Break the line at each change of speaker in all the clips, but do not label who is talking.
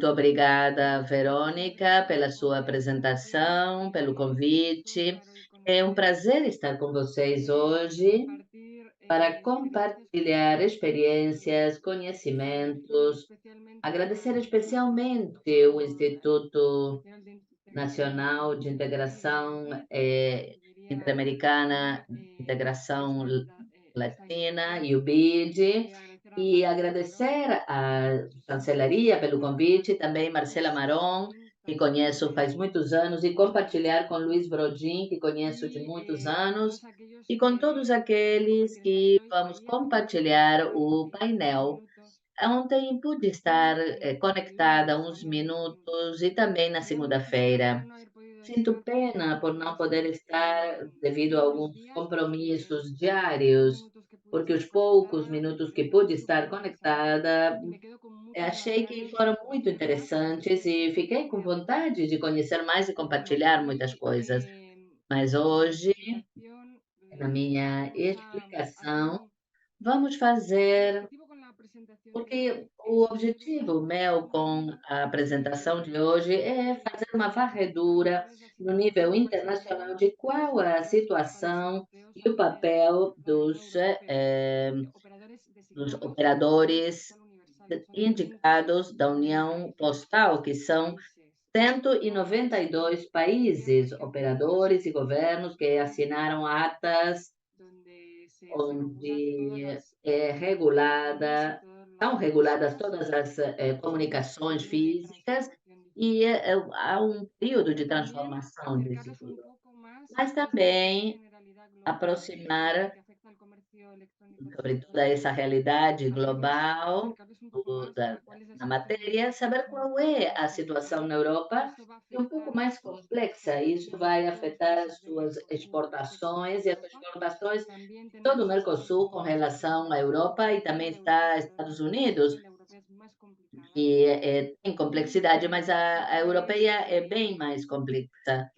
Muito obrigada, Verônica, pela sua apresentação, pelo convite. É um prazer estar com vocês hoje para compartilhar experiências, conhecimentos, agradecer especialmente o Instituto Nacional de Integração Interamericana, Integração Latina e o BID, e agradecer à chancelaria pelo convite, também Marcela Maron, que conheço faz muitos anos, e compartilhar com Luiz Brodin, que conheço de muitos anos, e com todos aqueles que vamos compartilhar o painel. Ontem pude estar conectada uns minutos e também na segunda-feira. Sinto pena por não poder estar devido a alguns compromissos diários, porque os poucos minutos que pude estar conectada, achei que foram muito interessantes e fiquei com vontade de conhecer mais e compartilhar muitas coisas. Mas hoje, na minha explicação, vamos fazer porque o objetivo meu com a apresentação de hoje é fazer uma varredura no nível internacional de qual é a situação e o papel dos operadores indicados da União Postal, que são 192 países, operadores e governos que assinaram atas onde são reguladas todas as comunicações físicas e há um período de transformação disso tudo. Mas também aproximar sobre toda essa realidade global na matéria, saber qual é a situação na Europa, que é um pouco mais complexa. Isso vai afetar as suas exportações e as exportações de todo o Mercosul com relação à Europa e também está Estados Unidos, que tem complexidade, mas a europeia é bem mais complexa.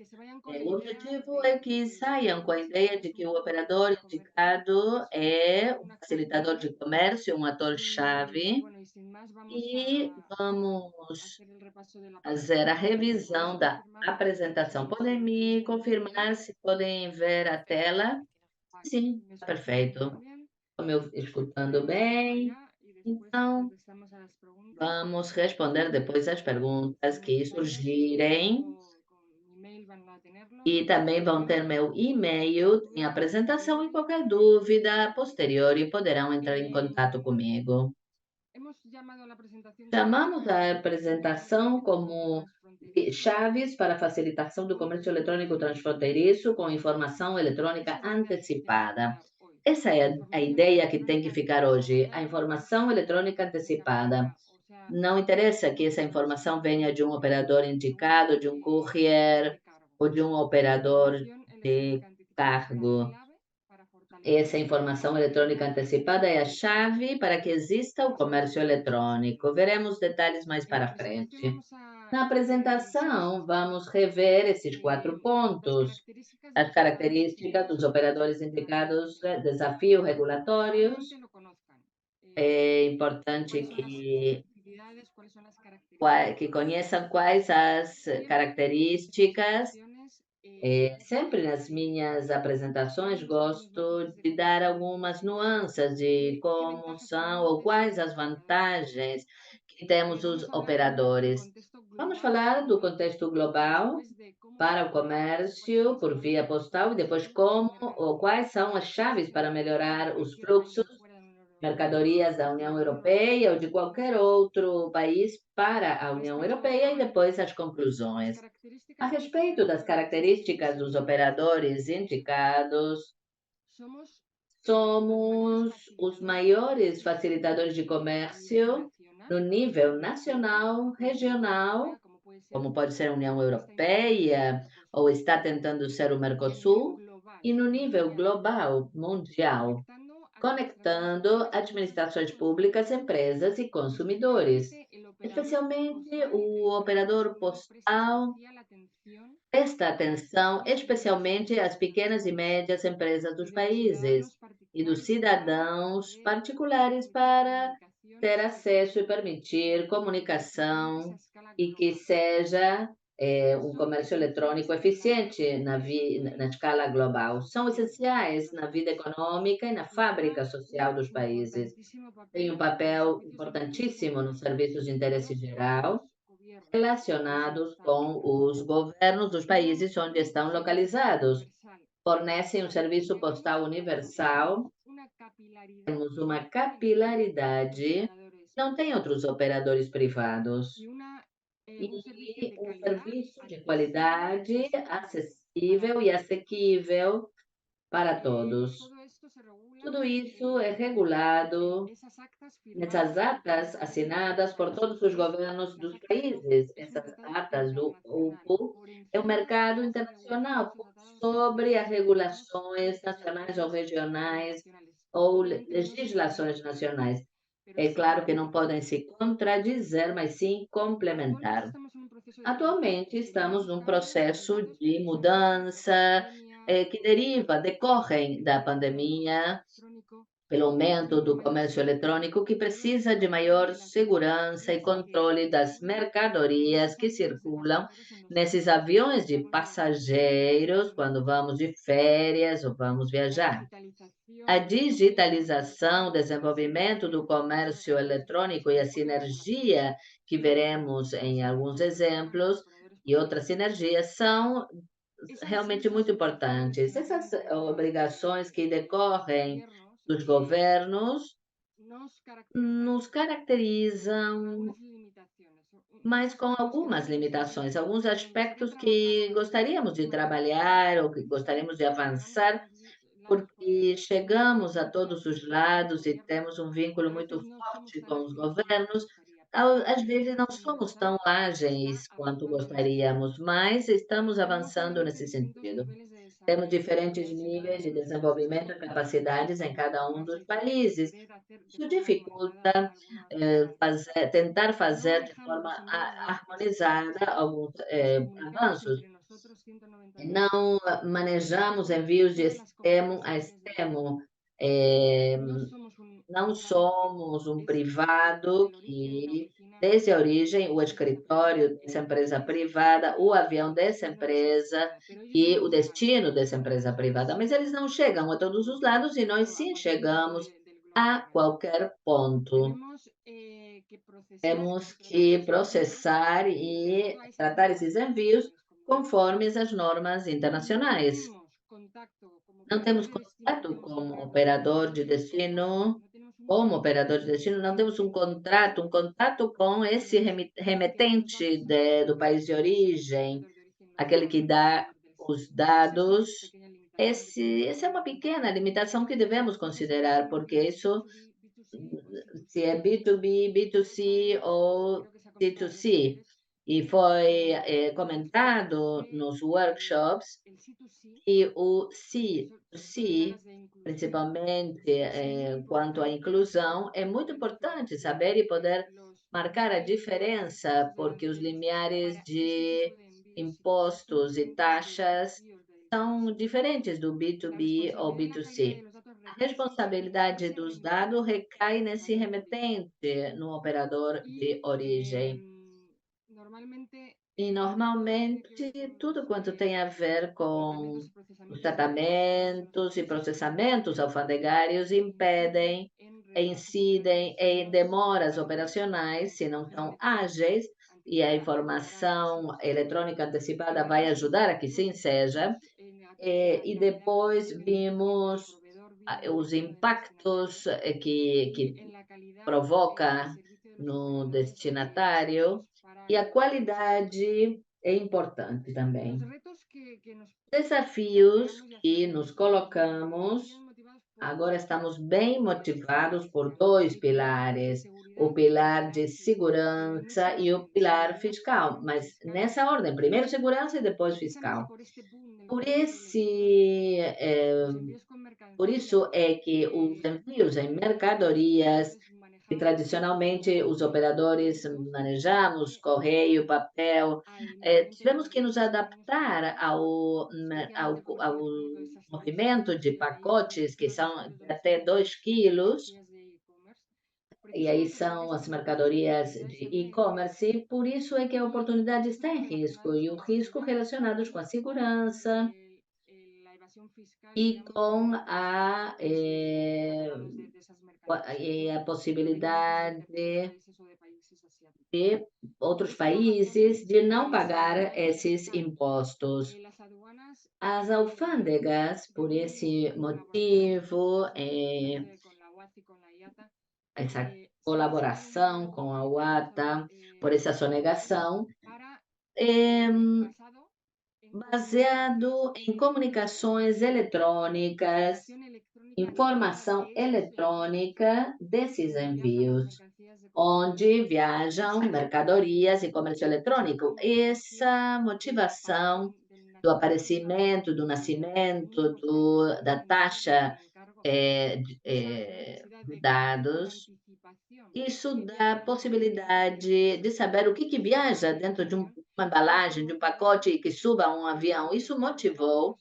O objetivo é que saiam com a ideia de que o operador indicado é um facilitador de comércio, um ator-chave, e vamos fazer a revisão da apresentação. Podem me confirmar se podem ver a tela? Sim, perfeito. Estou me escutando bem? Então, vamos responder depois as perguntas que surgirem. E também vão ter meu e-mail, tem apresentação e qualquer dúvida posterior e poderão entrar em contato comigo. Chamamos a apresentação como chaves para facilitação do comércio eletrônico transfronteiriço com informação eletrônica antecipada. Essa é a ideia que tem que ficar hoje, a informação eletrônica antecipada. Não interessa que essa informação venha de um operador indicado, de um courier ou de um operador de cargo. Essa informação eletrônica antecipada é a chave para que exista o comércio eletrônico. Veremos detalhes mais para frente. Na apresentação, vamos rever esses 4 pontos: as características dos operadores indicados, desafios regulatórios. É importante que conheçam quais as características. Sempre nas minhas apresentações gosto de dar algumas nuances de como são ou quais as vantagens que temos os operadores. Vamos falar do contexto global para o comércio por via postal e depois como ou quais são as chaves para melhorar os fluxos mercadorias da União Europeia ou de qualquer outro país para a União Europeia e depois as conclusões. A respeito das características dos operadores indicados, somos os maiores facilitadores de comércio no nível nacional, regional, como pode ser a União Europeia ou está tentando ser o Mercosul, e no nível global, mundial, conectando administrações públicas, empresas e consumidores. Especialmente o operador postal presta atenção especialmente às pequenas e médias empresas dos países e dos cidadãos particulares para ter acesso e permitir comunicação e que seja um comércio eletrônico eficiente na escala global. São essenciais na vida econômica e na fábrica social dos países. Tem um papel importantíssimo nos serviços de interesse geral relacionados com os governos dos países onde estão localizados. Fornecem um serviço postal universal, temos uma capilaridade, não tem outros operadores privados. E um serviço de qualidade, acessível e assequível para todos. Tudo isso é regulado nessas atas assinadas por todos os governos dos países. Essas atas do grupo é o mercado internacional sobre as regulações nacionais ou regionais ou legislações nacionais. É claro que não podem se contradizer, mas sim complementar. Atualmente estamos num processo de mudança que decorrem da pandemia, pelo aumento do comércio eletrônico, que precisa de maior segurança e controle das mercadorias que circulam nesses aviões de passageiros quando vamos de férias ou vamos viajar. A digitalização, o desenvolvimento do comércio eletrônico e a sinergia que veremos em alguns exemplos e outras sinergias são realmente muito importantes. Essas obrigações que decorrem dos governos nos caracterizam, mas com algumas limitações, alguns aspectos que gostaríamos de trabalhar ou que gostaríamos de avançar porque chegamos a todos os lados e temos um vínculo muito forte com os governos. Às vezes não somos tão ágeis quanto gostaríamos, mas estamos avançando nesse sentido. Temos diferentes níveis de desenvolvimento e capacidades em cada um dos países. Isso dificulta tentar fazer de forma harmonizada alguns avanços. Não manejamos envios de extremo a extremo. Eh, não somos um privado que, desde a origem, o escritório dessa empresa privada, o avião dessa empresa e o destino dessa empresa privada, mas eles não chegam a todos os lados e nós sim chegamos a qualquer ponto. Temos que processar e tratar esses envios conforme as normas internacionais. Não temos contato como operador de destino, não temos um contato com esse remetente do país de origem, aquele que dá os dados. Essa é uma pequena limitação que devemos considerar, porque isso se é B2B, B2C ou C2C. E foi comentado nos workshops que o C2C, principalmente quanto à inclusão, é muito importante saber e poder marcar a diferença, porque os limiares de impostos e taxas são diferentes do B2B ou B2C. A responsabilidade dos dados recai nesse remetente, no operador de origem. E, normalmente, tudo quanto tem a ver com os tratamentos e processamentos alfandegários impedem, incidem em demoras operacionais, se não são ágeis, e a informação eletrônica antecipada vai ajudar a que sim seja. E depois vimos os impactos que provoca no destinatário e a qualidade é importante também. Desafios que nos colocamos, agora estamos bem motivados por dois pilares, o pilar de segurança e o pilar fiscal, mas nessa ordem, primeiro segurança e depois fiscal. Por esse por isso é que os envios em mercadorias, que tradicionalmente os operadores manejamos, correio, papel, tivemos que nos adaptar ao movimento de pacotes que são de até 2 quilos, e aí são as mercadorias de e-commerce, por isso é que a oportunidade está em risco, e o risco relacionados com a segurança e com a possibilidade de outros países de não pagar esses impostos. As alfândegas, por esse motivo, essa colaboração com a UATA, por essa sonegação, é baseado em comunicações eletrônicas, informação eletrônica desses envios, onde viajam mercadorias e comércio eletrônico. Essa motivação do aparecimento, do nascimento, da taxa de dados, isso dá a possibilidade de saber o que viaja dentro de uma embalagem, de um pacote que suba a um avião. Isso motivou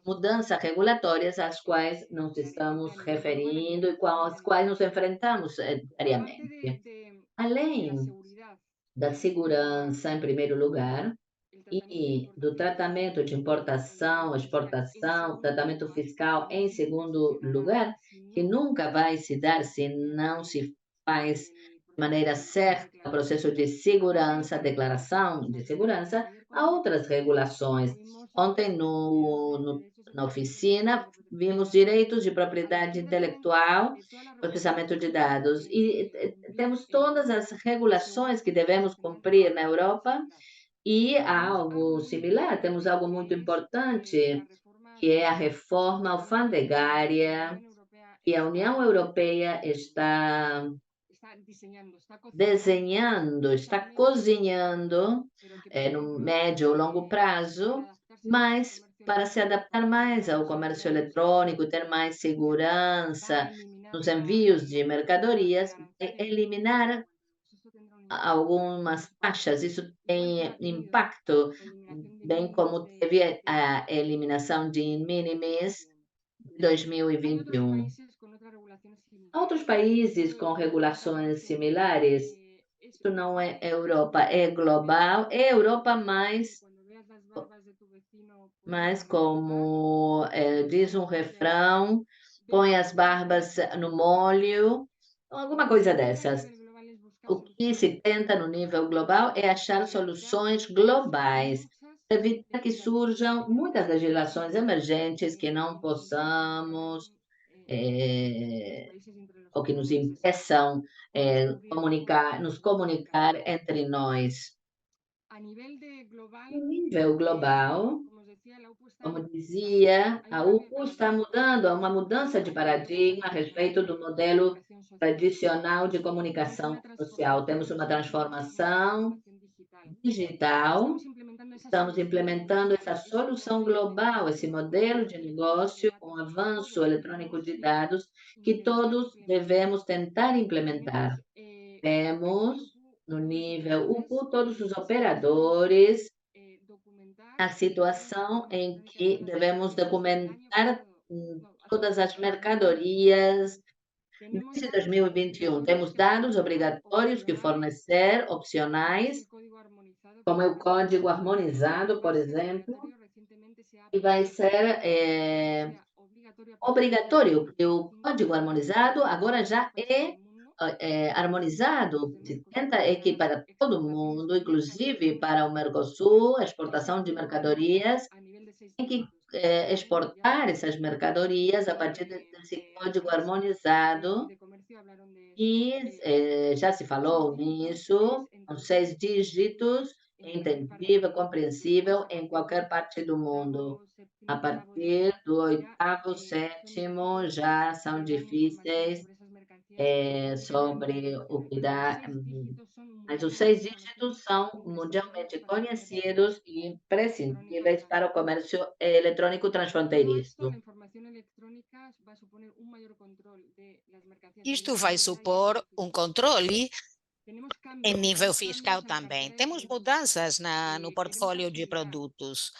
mudanças regulatórias às quais nos estamos referindo e com as quais nos enfrentamos diariamente. Além da segurança, em primeiro lugar, e do tratamento de importação, exportação, tratamento fiscal em segundo lugar, que nunca vai se dar se não se faz de maneira certa o processo de segurança, declaração de segurança, há outras regulações. Ontem, na oficina, vimos direitos de propriedade intelectual, processamento de dados, e temos todas as regulações que devemos cumprir na Europa e há algo similar, temos algo muito importante, que é a reforma alfandegária, que a União Europeia está desenhando, está cozinhando no médio ou longo prazo, mas para se adaptar mais ao comércio eletrônico, ter mais segurança nos envios de mercadorias, eliminar algumas taxas, isso tem impacto, bem como teve a eliminação de minimis em 2021. Outros países com regulações similares, isso não é Europa, é global, é Europa mais como diz um refrão, põe as barbas no molho, alguma coisa dessas. O que se tenta no nível global é achar soluções globais, evitar que surjam muitas legislações emergentes que não possamos, ou que nos impeçam nos comunicar entre nós. No nível global, como dizia, a UPU está mudando, há uma mudança de paradigma a respeito do modelo tradicional de comunicação social. Temos uma transformação digital, estamos implementando essa solução global, esse modelo de negócio com avanço eletrônico de dados que todos devemos tentar implementar. Temos, no nível UPU, todos os operadores, a situação em que devemos documentar todas as mercadorias. Desde 2021, temos dados obrigatórios que fornecer, opcionais, como é o código harmonizado, por exemplo, e vai ser obrigatório, porque o código harmonizado agora já é harmonizado, se tenta é que para todo mundo, inclusive para o Mercosul, a exportação de mercadorias, tem que exportar essas mercadorias a partir desse código harmonizado e já se falou nisso, com 6 dígitos, entendível, compreensível em qualquer parte do mundo. A partir do oitavo, sétimo, já são difíceis sobre o que dá. Mas os 6 dígitos são mundialmente conhecidos e imprescindíveis para o comércio eletrônico transfronteiriço.
Isto vai supor um controle em nível fiscal também. Temos mudanças no portfólio de produtos.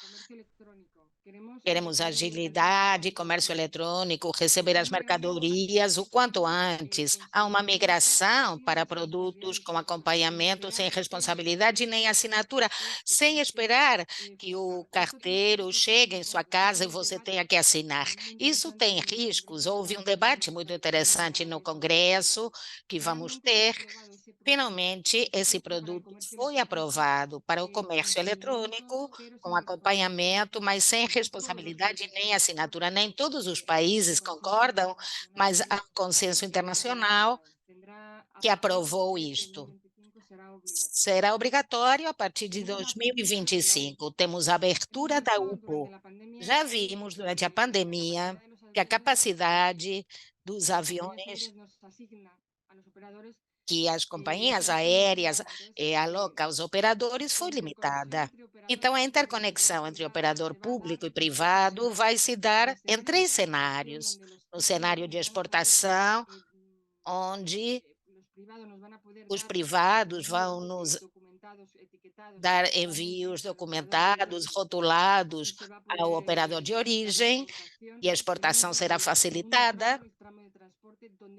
Queremos agilidade, comércio eletrônico, receber as mercadorias o quanto antes. Há uma migração para produtos com acompanhamento sem responsabilidade nem assinatura, sem esperar que o carteiro chegue em sua casa e você tenha que assinar. Isso tem riscos. Houve um debate muito interessante no Congresso que vamos ter. Finalmente, esse produto foi aprovado para o comércio eletrônico, com acompanhamento, mas sem responsabilidade nem assinatura. Nem todos os países concordam, mas há um consenso internacional que aprovou isto. Será obrigatório a partir de 2025. Temos a abertura da UPO. Já vimos durante a pandemia que a capacidade dos aviões que as companhias aéreas alocam aos operadores foi limitada. Então, a interconexão entre operador público e privado vai se dar em três cenários. No cenário de exportação, onde os privados vão nos dar envios documentados, rotulados ao operador de origem, e a exportação será facilitada.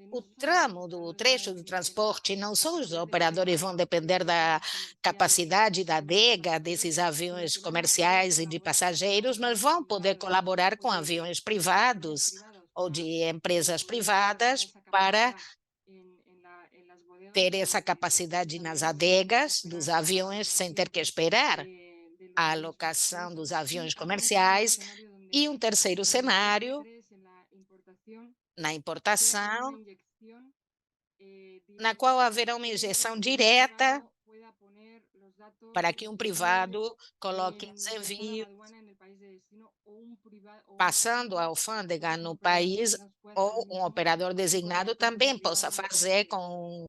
O trecho do transporte, não só os operadores vão depender da capacidade da adega desses aviões comerciais e de passageiros, mas vão poder colaborar com aviões privados ou de empresas privadas para ter essa capacidade nas adegas dos aviões sem ter que esperar a alocação dos aviões comerciais. E um terceiro cenário, na importação, na qual haverá uma injeção direta para que um privado coloque os envios, passando a alfândega no país, ou um operador designado também possa fazer com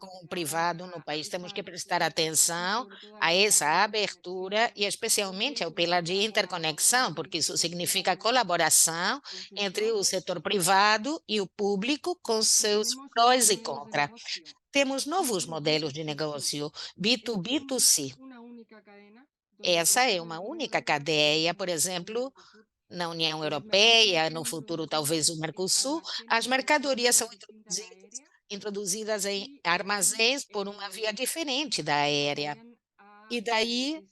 um privado no país. Temos que prestar atenção a essa abertura e especialmente ao pilar de interconexão, porque isso significa colaboração entre o setor privado e o público com seus prós e contras. Temos novos modelos de negócio, B2B2C. Essa é uma única cadeia, por exemplo, na União Europeia, no futuro talvez o Mercosul, as mercadorias são introduzidas em armazéns por uma via diferente da aérea, e daí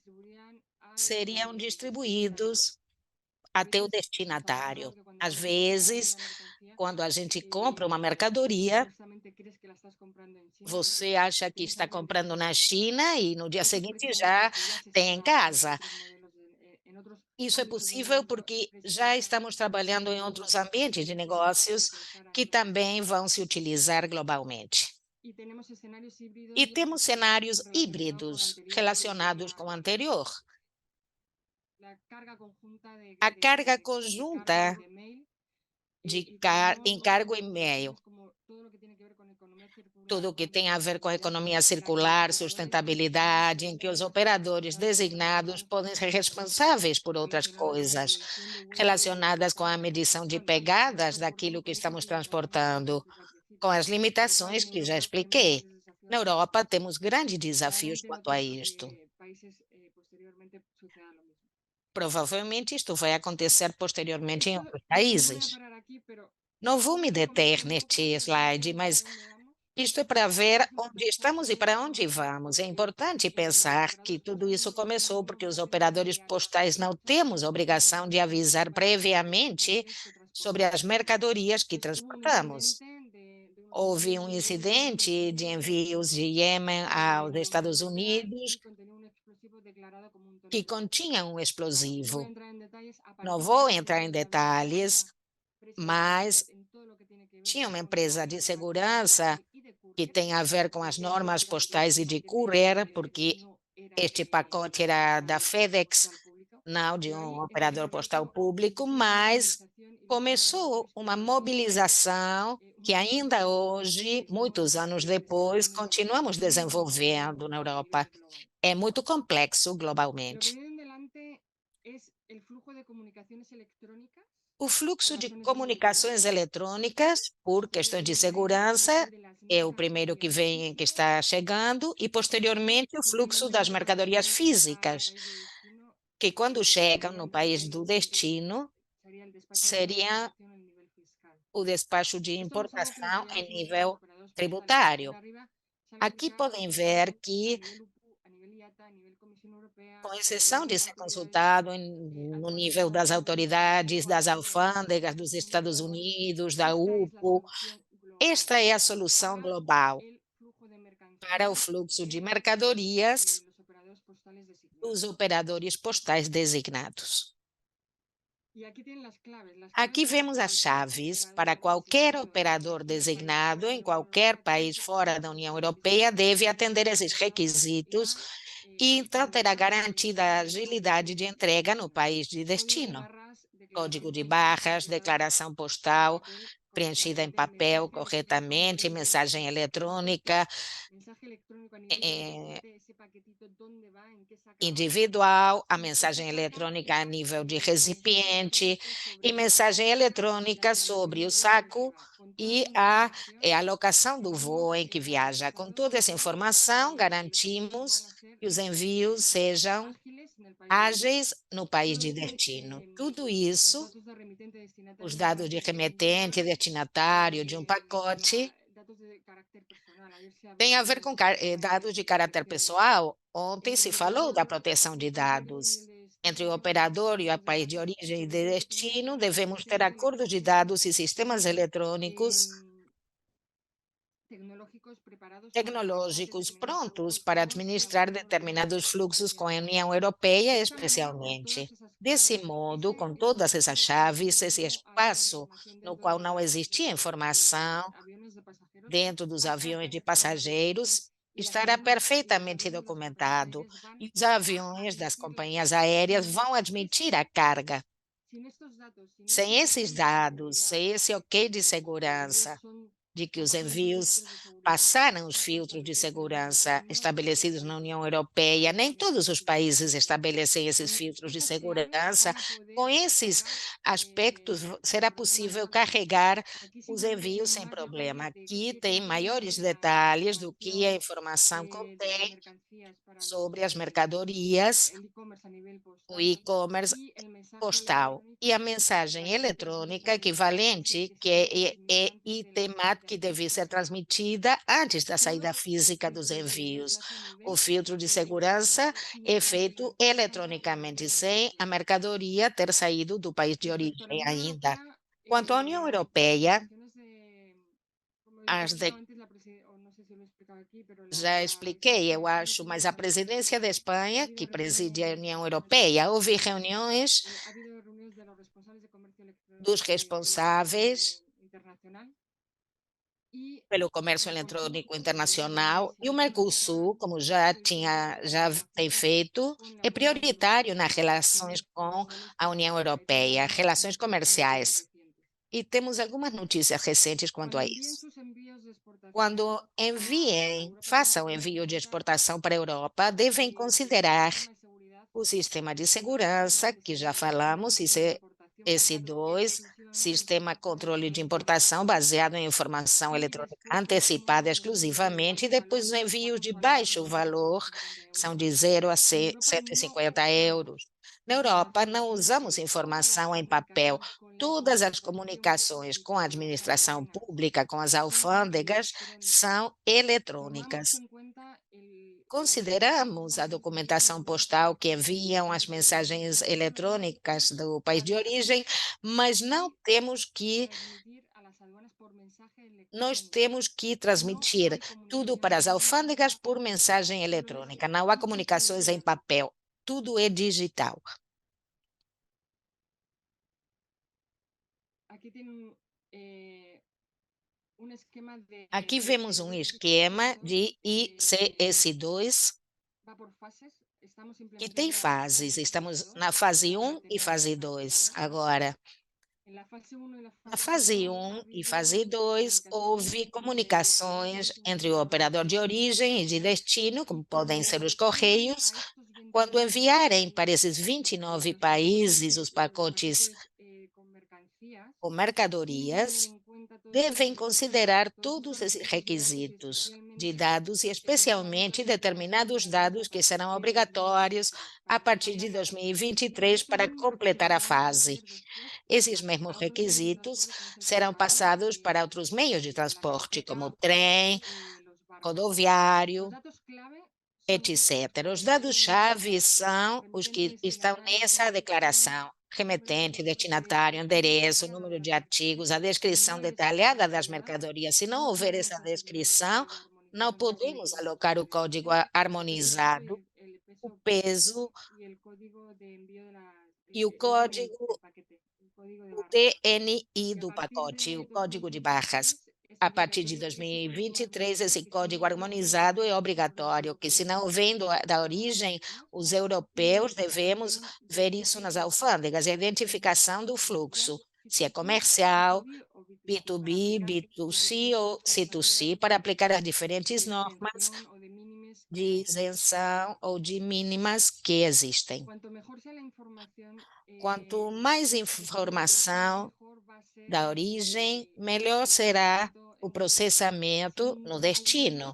seriam distribuídos até o destinatário. Às vezes, quando a gente compra uma mercadoria, você acha que está comprando na China e no dia seguinte já tem em casa. Isso é possível porque já estamos trabalhando em outros ambientes de negócios que também vão se utilizar globalmente. E temos cenários híbridos relacionados com o anterior. A carga conjunta de encargo e e-mail, tudo que tem a ver com a economia circular, sustentabilidade, em que os operadores designados podem ser responsáveis por outras coisas relacionadas com a medição de pegadas daquilo que estamos transportando, com as limitações que já expliquei. Na Europa, temos grandes desafios quanto a isto. Provavelmente isto vai acontecer posteriormente em outros países. Não vou me deter neste slide, mas isto é para ver onde estamos e para onde vamos. É importante pensar que tudo isso começou porque os operadores postais não temos a obrigação de avisar previamente sobre as mercadorias que transportamos. Houve um incidente de envios de Iêmen aos Estados Unidos que continha um explosivo. Não vou entrar em detalhes, mas tinha uma empresa de segurança que tem a ver com as normas postais e de courier, porque este pacote era da FedEx, não de um operador postal público, mas começou uma mobilização que ainda hoje, muitos anos depois, continuamos desenvolvendo na Europa. É muito complexo globalmente. O fluxo de comunicações eletrônicas, por questões de segurança, é o primeiro que vem, que está chegando, e posteriormente o fluxo das mercadorias físicas. que quando chegam no país do destino, seria o despacho de importação em nível tributário. Aqui podem ver que, com exceção de ser consultado no nível das autoridades, das alfândegas dos Estados Unidos, da UPO, esta é a solução global para o fluxo de mercadorias dos operadores postais designados. Aqui vemos as chaves para qualquer operador designado em qualquer país fora da União Europeia deve atender esses requisitos e então terá garantida a agilidade de entrega no país de destino. Código de barras, declaração postal preenchida em papel corretamente, mensagem eletrônica, eh, individual, a mensagem eletrônica a nível de recipiente e mensagem eletrônica sobre o saco e a alocação do voo em que viaja. Com toda essa informação, garantimos que os envios sejam ágeis no país de destino. Tudo isso, os dados de remetente e destinatário de um pacote, tem a ver com dados de caráter pessoal. Ontem se falou da proteção de dados. Entre o operador e o país de origem e de destino, devemos ter acordos de dados e sistemas eletrônicos tecnológicos prontos para administrar determinados fluxos com a União Europeia, especialmente. Desse modo, com todas essas chaves, esse espaço no qual não existia informação dentro dos aviões de passageiros estará perfeitamente documentado e os aviões das companhias aéreas vão admitir a carga. Sem esses dados, sem esse ok de segurança, de que os envios passaram os filtros de segurança estabelecidos na União Europeia, nem todos os países estabelecem esses filtros de segurança. Com esses aspectos, será possível carregar os envios sem problema. Aqui tem maiores detalhes do que a informação contém sobre as mercadorias, o e-commerce postal e a mensagem eletrônica equivalente, que é ITMAT, que deve ser transmitida antes da saída física dos envios. O filtro de segurança é feito eletronicamente, sem a mercadoria ter saído do país de origem ainda. Quanto à União Europeia, as de já expliquei, eu acho, mas a presidência da Espanha, que preside a União Europeia, houve reuniões dos responsáveis pelo comércio eletrônico internacional e o Mercosul, como já tem feito, é prioritário nas relações com a União Europeia, relações comerciais. E temos algumas notícias recentes quanto a isso. Quando façam envio de exportação para a Europa, devem considerar o sistema de segurança, que já falamos, esse 2, sistema controle de importação baseado em informação eletrônica antecipada exclusivamente, e depois os envios de baixo valor, que são de 0 a 150 euros. Na Europa, não usamos informação em papel. Todas as comunicações com a administração pública, com as alfândegas, são eletrônicas. Consideramos a documentação postal que enviam as mensagens eletrônicas do país de origem, mas nós temos que transmitir tudo para as alfândegas por mensagem eletrônica. Não há comunicações em papel, tudo é digital. Aqui vemos um esquema de ICS2 que tem fases. Estamos na fase 1 e fase 2 agora. Na fase 1 e fase 2, houve comunicações entre o operador de origem e de destino, como podem ser os Correios, quando enviarem para esses 29 países os pacotes ou mercadorias devem considerar todos esses requisitos de dados e especialmente determinados dados que serão obrigatórios a partir de 2023 para completar a fase. Esses mesmos requisitos serão passados para outros meios de transporte, como trem, rodoviário, etc. Os dados-chave são os que estão nessa declaração: remetente, destinatário, endereço, número de artigos, a descrição detalhada das mercadorias. Se não houver essa descrição, não podemos alocar o código harmonizado, o peso e o código, o DNI do pacote, o código de barras. A partir de 2023, esse código harmonizado é obrigatório, que se não vem da origem, os europeus devemos ver isso nas alfândegas, a identificação do fluxo, se é comercial, B2B, B2C ou C2C, para aplicar as diferentes normas de isenção ou de mínimas que existem. Quanto mais informação da origem, melhor será o processamento no destino.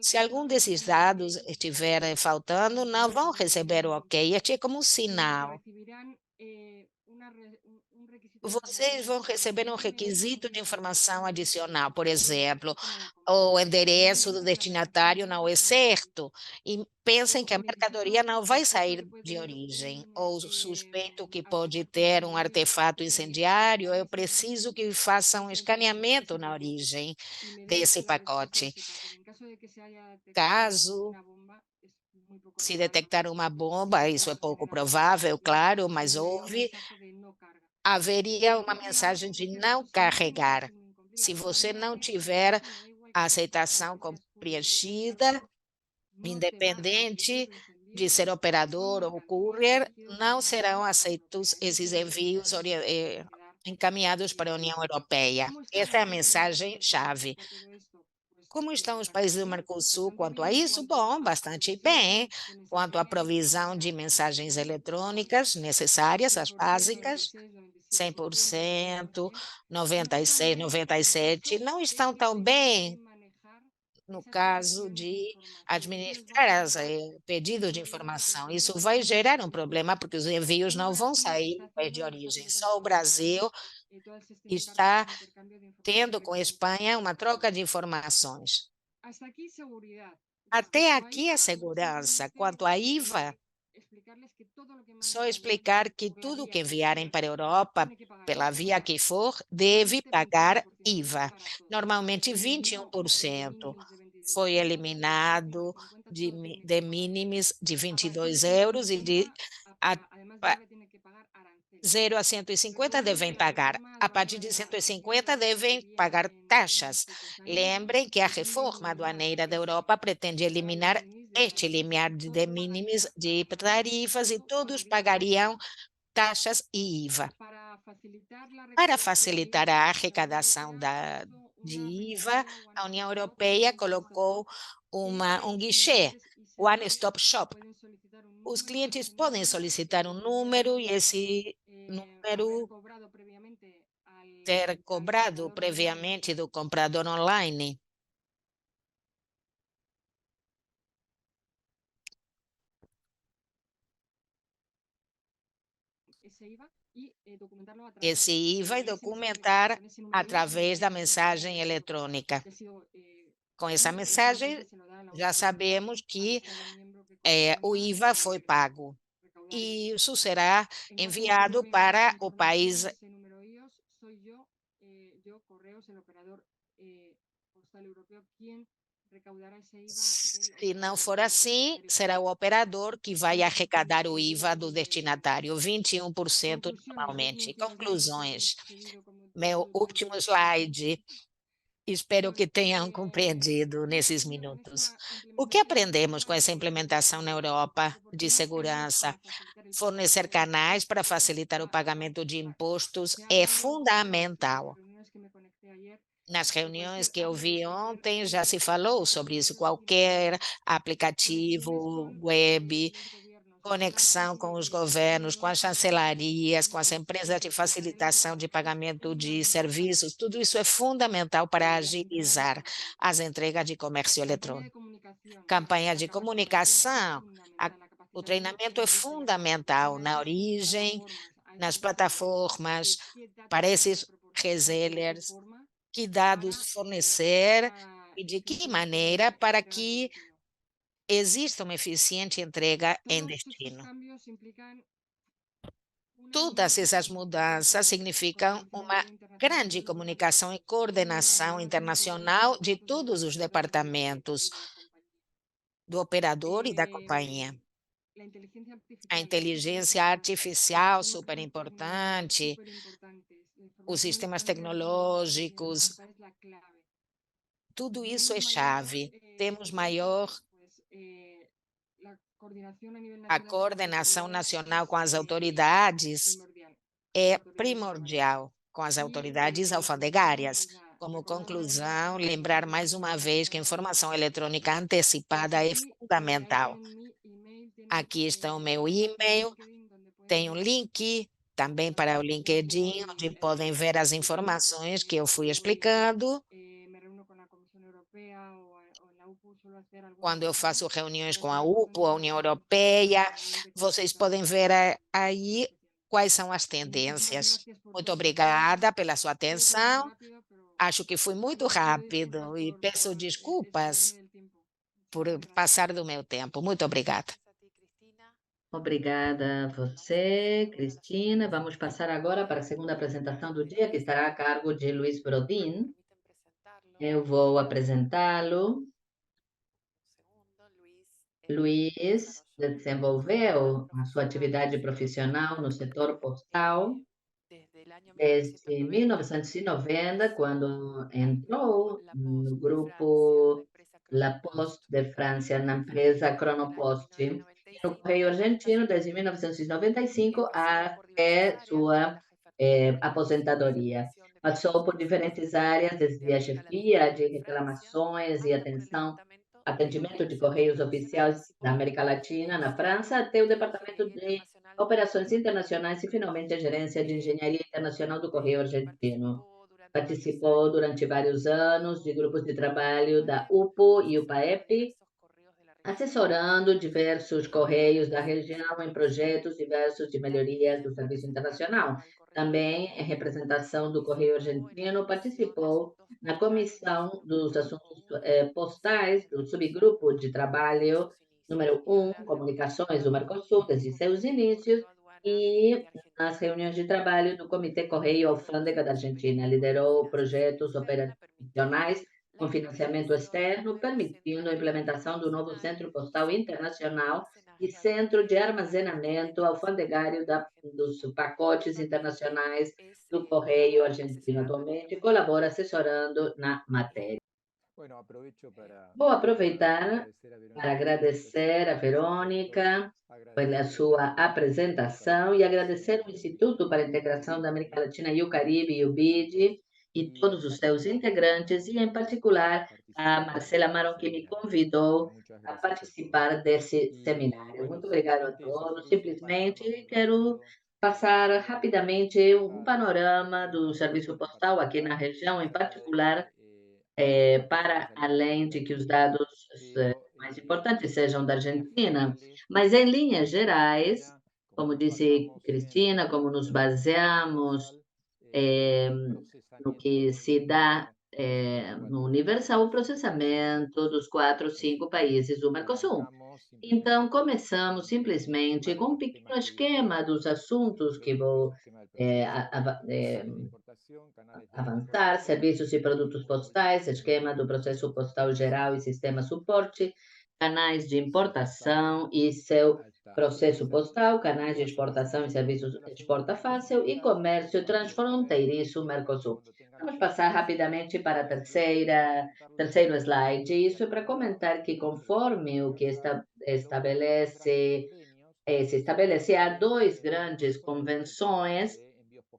Se algum desses dados estiver faltando, não vão receber o ok. Este é como um sinal. Vocês vão receber um requisito de informação adicional, por exemplo, o endereço do destinatário não é certo, e pensem que a mercadoria não vai sair de origem, ou suspeito que pode ter um artefato incendiário, eu preciso que façam um escaneamento na origem desse pacote. Caso se detectar uma bomba, isso é pouco provável, claro, mas haveria uma mensagem de não carregar. Se você não tiver a aceitação preenchida, independente de ser operador ou courier, não serão aceitos esses envios encaminhados para a União Europeia. Essa é a mensagem-chave. Como estão os países do Mercosul quanto a isso? Bom, bastante bem. Quanto à provisão de mensagens eletrônicas necessárias, as básicas, 100%, 96, 97, não estão tão bem no caso de administrar pedidos de informação. Isso vai gerar um problema, porque os envios não vão sair do país de origem. Só o Brasil está tendo com a Espanha uma troca de informações. Até aqui a segurança. Quanto à IVA, só explicar que tudo que enviarem para a Europa, pela via que for, deve pagar IVA. Normalmente 21%. Foi eliminado de mínimos de 22 euros e de a, 0 a 150 devem pagar. A partir de 150 devem pagar taxas. Lembrem que a reforma aduaneira da Europa pretende eliminar este limiar de mínimos de tarifas e todos pagariam taxas e IVA. Para facilitar a arrecadação de IVA, a União Europeia colocou um guichê, One Stop Shop. Os clientes podem solicitar um número e esse número ser cobrado previamente do comprador online. Esse IVA e documentar através da mensagem eletrônica. Com essa mensagem, já sabemos que o IVA foi pago e isso será enviado para o país. Se não for assim, será o operador que vai arrecadar o IVA do destinatário, 21% normalmente. Conclusões. Meu último slide. Espero que tenham compreendido nesses minutos. O que aprendemos com essa implementação na Europa de segurança? Fornecer canais para facilitar o pagamento de impostos é fundamental. Nas reuniões que eu vi ontem, já se falou sobre isso. Qualquer aplicativo web conexão com os governos, com as chancelarias, com as empresas de facilitação de pagamento de serviços, tudo isso é fundamental para agilizar as entregas de comércio eletrônico. Campanha de comunicação, a- o treinamento é fundamental na origem, nas plataformas, para esses resellers, que dados fornecer e de que maneira para que exista uma eficiente entrega em destino. Todas essas mudanças significam uma grande comunicação e coordenação internacional de todos os departamentos do operador e da companhia. A inteligência artificial, super importante, os sistemas tecnológicos, tudo isso é chave. Temos maior a coordenação nacional com as autoridades é primordial, com as autoridades alfandegárias. Como conclusão, lembrar mais uma vez que a informação eletrônica antecipada é fundamental. Aqui está o meu e-mail, tem um link também para o LinkedIn, onde podem ver as informações que eu fui explicando. Quando eu faço reuniões com a UPO, a União Europeia, vocês podem ver aí quais são as tendências. Muito obrigada pela sua atenção. Acho que fui muito rápido e peço desculpas por passar do meu tempo. Muito obrigada.
Obrigada a você, Cristina. Vamos passar agora para a segunda apresentação do dia, que estará a cargo de Luiz Brodin. Eu vou apresentá-lo. Luiz desenvolveu a sua atividade profissional no setor postal desde 1990, quando entrou no grupo La Poste de França, na empresa Cronopost, e no Correio Argentino desde 1995 até sua aposentadoria. Passou por diferentes áreas, desde a chefia de reclamações e atendimento de correios oficiais da América Latina, na França, até o departamento de operações internacionais e, finalmente, a gerência de engenharia internacional do Correio Argentino. Participou durante vários anos de grupos de trabalho da UPO e UPAEP, assessorando diversos correios da região em projetos diversos de melhoria do serviço internacional. Também, em representação do Correio Argentino, participou na Comissão dos Assuntos Postais do subgrupo de trabalho número 1, Comunicações do Mercosul, desde seus inícios, e nas reuniões de trabalho do Comitê Correio Alfândega da Argentina. Liderou projetos operacionais com financiamento externo, permitindo a implementação do novo Centro Postal Internacional e Centro de Armazenamento Alfandegário dos pacotes internacionais do Correio Argentino. Atualmente, colabora assessorando na matéria. Vou aproveitar para agradecer a Verônica pela sua apresentação e agradecer ao Instituto para a Integração da América Latina e o Caribe, e o BID, e todos os seus integrantes, e em particular a Marcela Maron, que me convidou a participar desse seminário. Muito obrigada a todos. Simplesmente quero passar rapidamente um panorama do serviço postal aqui na região, em particular para além de que os dados mais importantes sejam da Argentina, mas em linhas gerais, como disse Cristina, como nos baseamos eh, no que se dá no universal, o processamento dos 4, 5 países do Mercosul. Então, começamos simplesmente com um pequeno esquema dos assuntos que vou avançar, serviços e produtos postais, esquema do processo postal geral e sistema suporte, canais de importação e seu processo postal, canais de exportação e serviços exporta fácil e comércio transfronteiriço Mercosul. Vamos passar rapidamente para a terceiro slide. Isso é para comentar que conforme o que se estabelece, há dois grandes convenções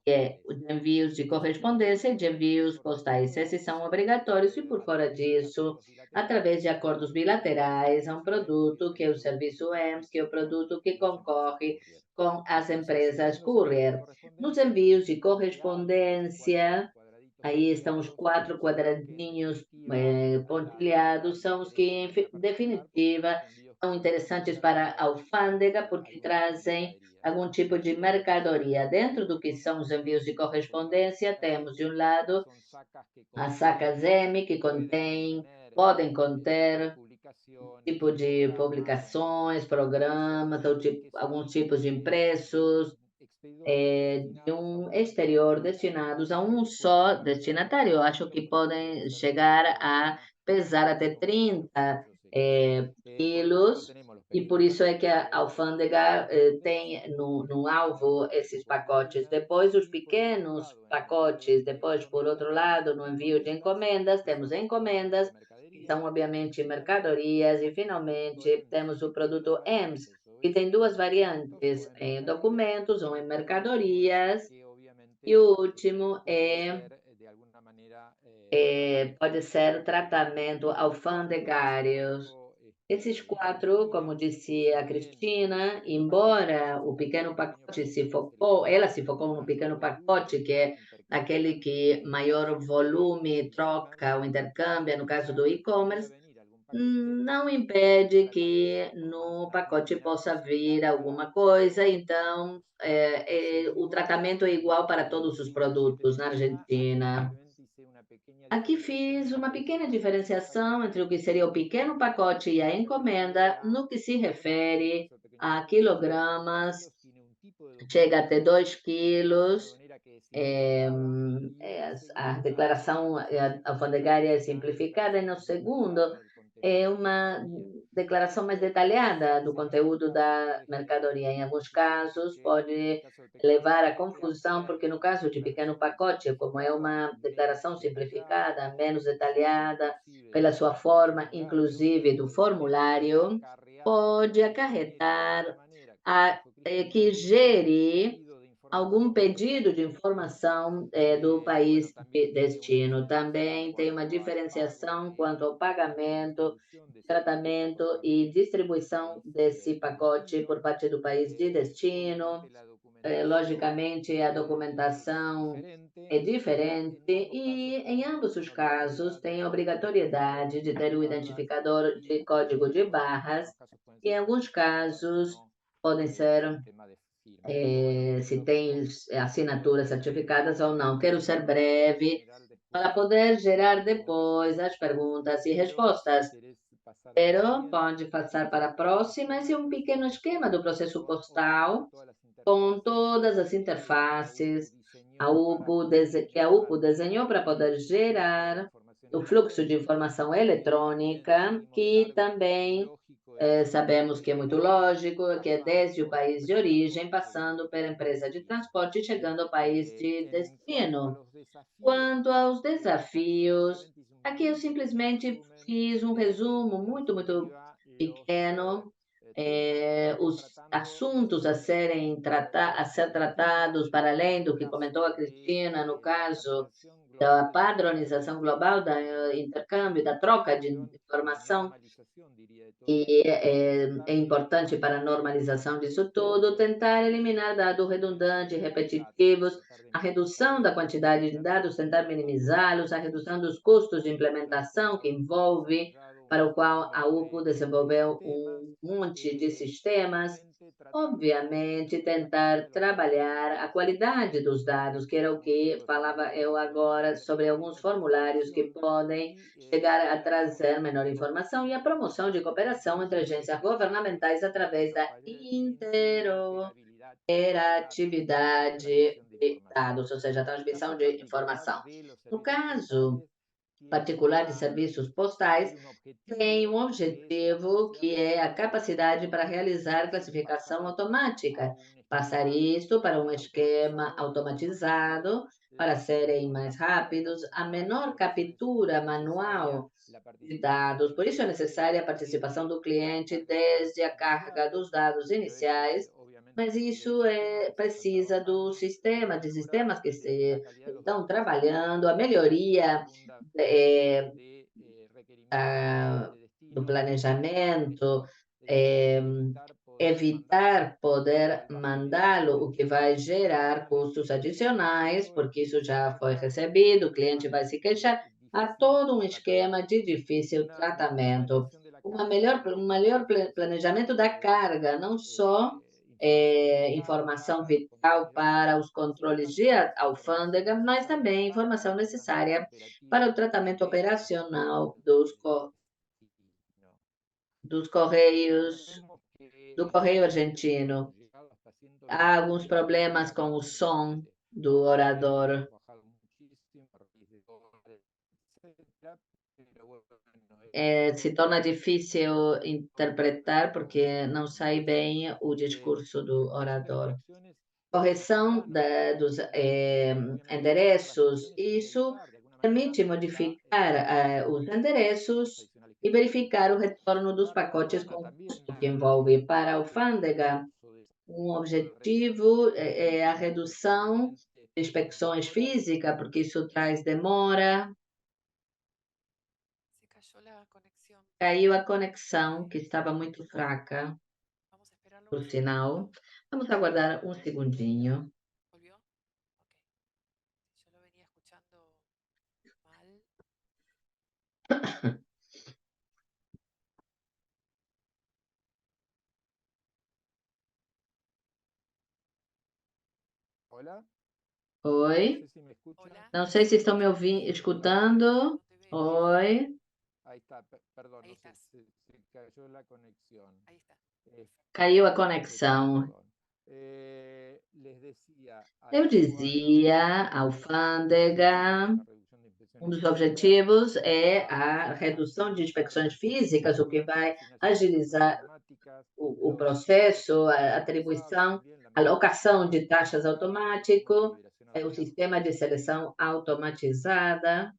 é o de envios de correspondência e de envios postais. Esses são obrigatórios e, por fora disso, através de acordos bilaterais, é um produto que é o serviço EMS, que é o produto que concorre com as empresas courier. Nos envios de correspondência, aí estão os quatro quadradinhos pontilhados, são os que, em definitiva, são interessantes para a alfândega, porque trazem algum tipo de mercadoria. Dentro do que são os envios de correspondência, temos, de um lado, as sacas M, que podem conter tipo de publicações, programas, ou alguns tipos de impressos, de um exterior destinados a um só destinatário. Eu acho que podem chegar a pesar até 30 quilos, e por isso é que a alfândega tem no alvo esses pacotes. Depois, os pequenos pacotes, depois, por outro lado, no envio de encomendas, temos encomendas, que são, obviamente, mercadorias, e, finalmente, temos o produto EMS, que tem duas variantes, em documentos ou em mercadorias, e o último pode ser tratamento alfandegários. Esses quatro, como disse a Cristina, embora o pequeno pacote ela se focou no pequeno pacote, que é aquele que maior volume troca, o intercâmbio, no caso do e-commerce, não impede que no pacote possa vir alguma coisa, então o tratamento é igual para todos os produtos na Argentina. Aqui fiz uma pequena diferenciação entre o que seria o pequeno pacote e a encomenda no que se refere a quilogramas, chega até 2 quilos. A declaração alfandegária é simplificada, e no segundo é uma declaração mais detalhada do conteúdo da mercadoria. Em alguns casos, pode levar à confusão, porque no caso de pequeno pacote, como é uma declaração simplificada, menos detalhada, pela sua forma, inclusive do formulário, pode acarretar que gere algum pedido de informação do país de destino. Também tem uma diferenciação quanto ao pagamento, tratamento e distribuição desse pacote por parte do país de destino. Logicamente, a documentação é diferente e, em ambos os casos, tem obrigatoriedade de ter o identificador de código de barras, e, em alguns casos, podem ser se tem assinaturas certificadas ou não. Quero ser breve para poder gerar depois as perguntas e respostas. Pero pode passar para a próxima. Esse é um pequeno esquema do processo postal, com todas as interfaces que a UPO desenhou para poder gerar o fluxo de informação eletrônica, que também sabemos que é muito lógico, que é desde o país de origem, passando pela empresa de transporte e chegando ao país de destino. Quanto aos desafios, aqui eu simplesmente fiz um resumo muito pequeno, os assuntos a ser tratados, para além do que comentou a Cristina, no caso da padronização global, do intercâmbio, da troca de informação, e é importante para a normalização disso tudo, tentar eliminar dados redundantes, repetitivos, a redução da quantidade de dados, tentar minimizá-los, a redução dos custos de implementação que envolve, para o qual a UPO desenvolveu um monte de sistemas. Obviamente, tentar trabalhar a qualidade dos dados, que era o que falava eu agora, sobre alguns formulários que podem chegar a trazer menor informação, e a promoção de cooperação entre agências governamentais através da interoperatividade de dados, ou seja, a transmissão de informação. No caso particular de serviços postais, tem um objetivo que é a capacidade para realizar classificação automática, passar isto para um esquema automatizado, para serem mais rápidos, a menor captura manual de dados. Por isso é necessária a participação do cliente desde a carga dos dados iniciais, mas isso precisa do sistema, de sistemas que estão trabalhando, a melhoria eh, do planejamento, eh, evitar poder mandá-lo, o que vai gerar custos adicionais, porque isso já foi recebido, o cliente vai se queixar. Há todo um esquema de difícil tratamento, um melhor planejamento da carga, não só informação vital para os controles de alfândega, mas também informação necessária para o tratamento operacional dos correios, do correio argentino. Há alguns problemas com o som do orador. Se torna difícil interpretar porque não sai bem o discurso do orador. Correção dos endereços, isso permite modificar os endereços e verificar o retorno dos pacotes com custo que envolve para a alfândega. Um objetivo é a redução de inspecções físicas, porque isso traz demora.
Se cayó la conexión.
Caiu a conexão, que estava muito fraca,
Vamos a esperarlo
por
un
sinal.
segundito.
Vamos aguardar um segundinho.
¿Volvió? Ok. Yo lo venía escuchando mal.
Hola, no
Oi.
sé si me escuchan.
Hola.
Não sei se estão me
Sí,
escutando.
no te veo.
Oi.
Ahí está, perdón,
Ahí
no sé,
estás.
se cayó la conexión.
Ahí está.
Caiu a
Perdón,
conexão.
perdón. Les decía,
Eu
al peruano
dizia, a
uno de sus objetivos
alfândega,
es la reducción de
um
impresiones
dos
físicas,
objetivos é
a
a redução de
agilizar
inspecções
el
físicas, o
proceso
que
de
vai
asignación de taxas
agilizar
automáticas,
o
los tiempos
processo,
para
a
procesar
atribuição,
también la
alocação de
notificación
taxas
automática y el sistema de
automático,
liberación
o
automática.
sistema de seleção automatizada.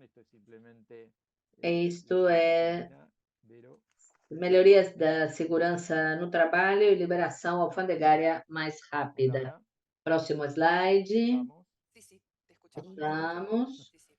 Esto es simplemente
Isto
una
é
oficina, pero
melhorias da segurança no trabalho e liberação alfandegária mais
hola,
rápida.
hola,
Próximo slide.
vamos.
Sí, sí, te escuchamos.
¿Me escuchan?
Estamos.
Sí, sí.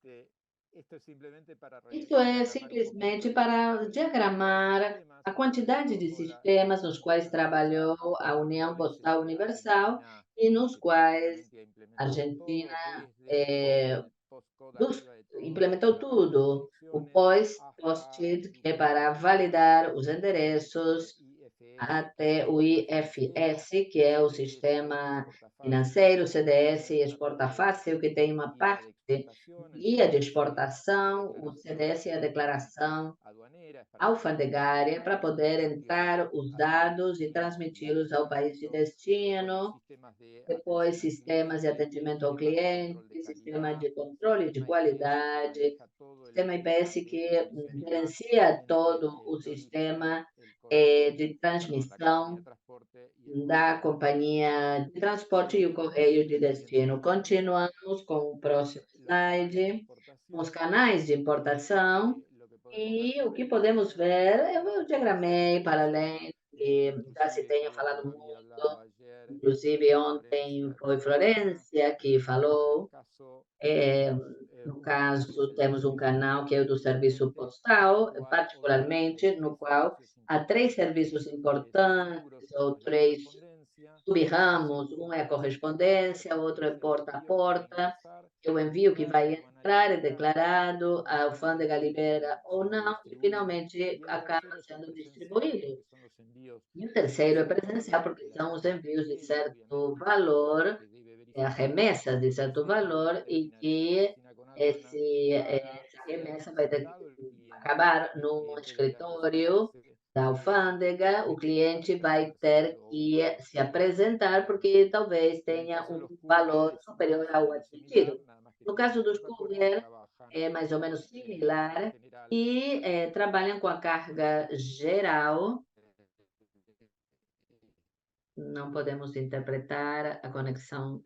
Sim.
Esto es simplemente para
Isso é
diagramar un poquito
simplesmente
la
para
cantidad de
diagramar
sistemas
a
que
quantidade de
trabajó
sistemas nos quais
la ANSA,
trabalhou a
en los
União
cuales
Postal Universal
Argentina
e nos quais
finalmente ha
a
implementado
Argentina
todo, desde el postcode arriba de todo,
implementou
para validar
tudo. O
direcciones, hasta
post-it, que é para validar os endereços,
IFS, que
até
es
o
el sistema financiero,
IFS, que é o
CDS,
sistema
exporta fácil,
financeiro, CDS
tiene
e
una
Exporta
parte
Fácil, que tem
de
uma
guía de
parte
exportación, el
guia de
CDS, la
exportação, o
declaración
CDS é a declaração
aduanera, es para poder
alfandegária, para poder
transmitirlos
entrar os
hacia el
dados e
destino y
transmiti-los ao país de
almacenarlos. Después los
destino,
sistemas de
depois
atención al
sistemas de
cliente,
atendimento ao
sistemas de
cliente,
control de
sistema
calidad,
de controle de
sistema IPS que
qualidade,
maneja todo
sistema
el
IPS
sistema
que
de seriedad
gerencia
entre
todo o
el logístico,
sistema
el correo,
de
perdón, la compañía
transmissão
de transporte y el
da
correo.
companhia de transporte e o correio de destino. Continuamos com o próximo
Los canales de
slide, com os
importación,
canais de importação.
lo que podemos ver
E o que
sobre esto
podemos
son
ver,
los
eu
canales de
diagramei para
importación.
além que já se
Inclusive
tenha
creo que
falado
María
muito,
hablaba ayer
inclusive
en
ontem
Florencia de
foi
Paraná.
Florência que
En el
falou.
caso
É,
tenemos
no
un canal que es
caso,
el del
temos um
servicio
canal que é o do
postal
serviço
urgente, el
postal,
cual obviamente hay
particularmente, no
tres
qual
servicios
há três
importantes,
serviços
subrubros.
importantes, ou
Uno es la
três
correspondencia,
sub-ramos, um é a
segundo es el
correspondência,
portación,
outro
que
é
es el
porta a
envío que va a
porta,
ingresar,
é o
si
envio que
entra
vai
de aduana
entrar, é
libera,
declarado, a
si
alfândega libera ou
se
não, e
distribuye.
finalmente
Y el
acaba
tercero es el
sendo
presencial,
distribuído.
que son los envíos
E o
de
terceiro é
cierto
presencial,
valor,
porque
que la
são os
aduana
envios de
requiere,
certo
obviamente,
valor,
que debe
a
verificar
remessa de
que
certo
ese envío
valor, e
termina en una
que
oficina con aduana,
essa
sea
remessa vai ter que
presentado el cliente,
acabar
el
no
cliente deberá
escritório
presentarse
da alfândega, o cliente vai ter que se apresentar, porque talvez
En el
tenha
caso de
um
los courier
valor
es
superior
más o
ao
menos similar,
admitido.
nada más que
No
tienen
caso
otra
dos
cosa porque
courier,
trabajan
é mais ou menos
con carga
similar
general.
e trabalham com a carga geral. Não podemos interpretar, a conexão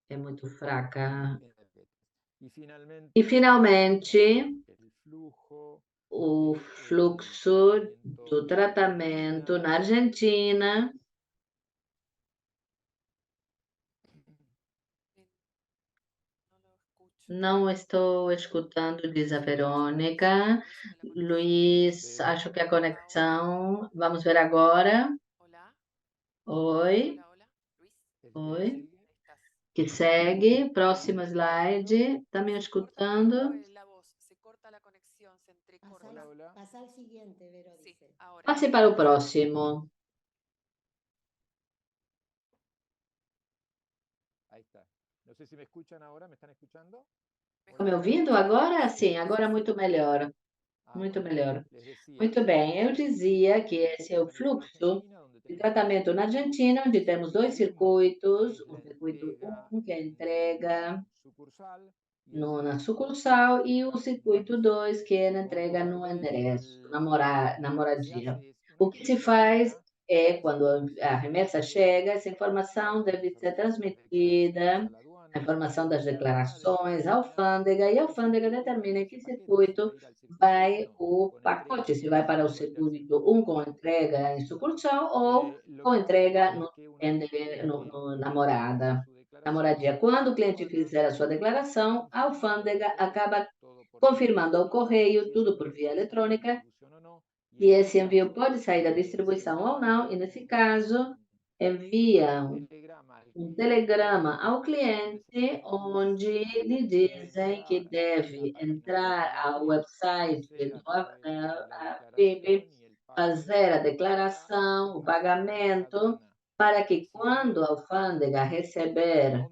é muito fraca.
Y
E,
finalmente,
finalmente,
el flujo
o fluxo do tratamento na Argentina. Não estou escutando, diz a Verônica. Luiz, acho que a conexão. Vamos ver agora.
Hola,
Oi,
hola, hola. Luis,
oi.
ahí estás.
Que segue. Próximo slide. Está me
Se corta un
escutando?
poco la voz, se corta la conexión, se entrecorta.
Hola, hola.
Pasa al siguiente, Vero
Sí,
dice.
ahora.
Passe para o próximo.
Ahí está. No sé si me escuchan ahora, ¿me están escuchando?
Estão me ouvindo agora? Sim, agora muito melhor.
Ah,
Muito
bueno,
melhor.
les decía,
Muito bem, eu dizia que esse é o fluxo de tratamento na Argentina, onde temos dois circuitos, o circuito 1, que é a entrega na sucursal, e o circuito 2, que é a entrega no endereço, na moradia. O que se faz é, quando a remessa chega, essa informação deve ser transmitida, a informação das declarações à alfândega, e a alfândega determina em que circuito vai o pacote, se vai para o circuito 1 com entrega em sucursal ou com entrega na morada, na moradia. Quando o cliente fizer a sua declaração, a alfândega acaba confirmando ao correio, tudo por via eletrônica, e esse envio pode sair da distribuição ou não, e nesse caso, envia um telegrama ao cliente, onde lhe dizem que deve entrar ao website do PIB, fazer a declaração, o pagamento, para que quando a alfândega receber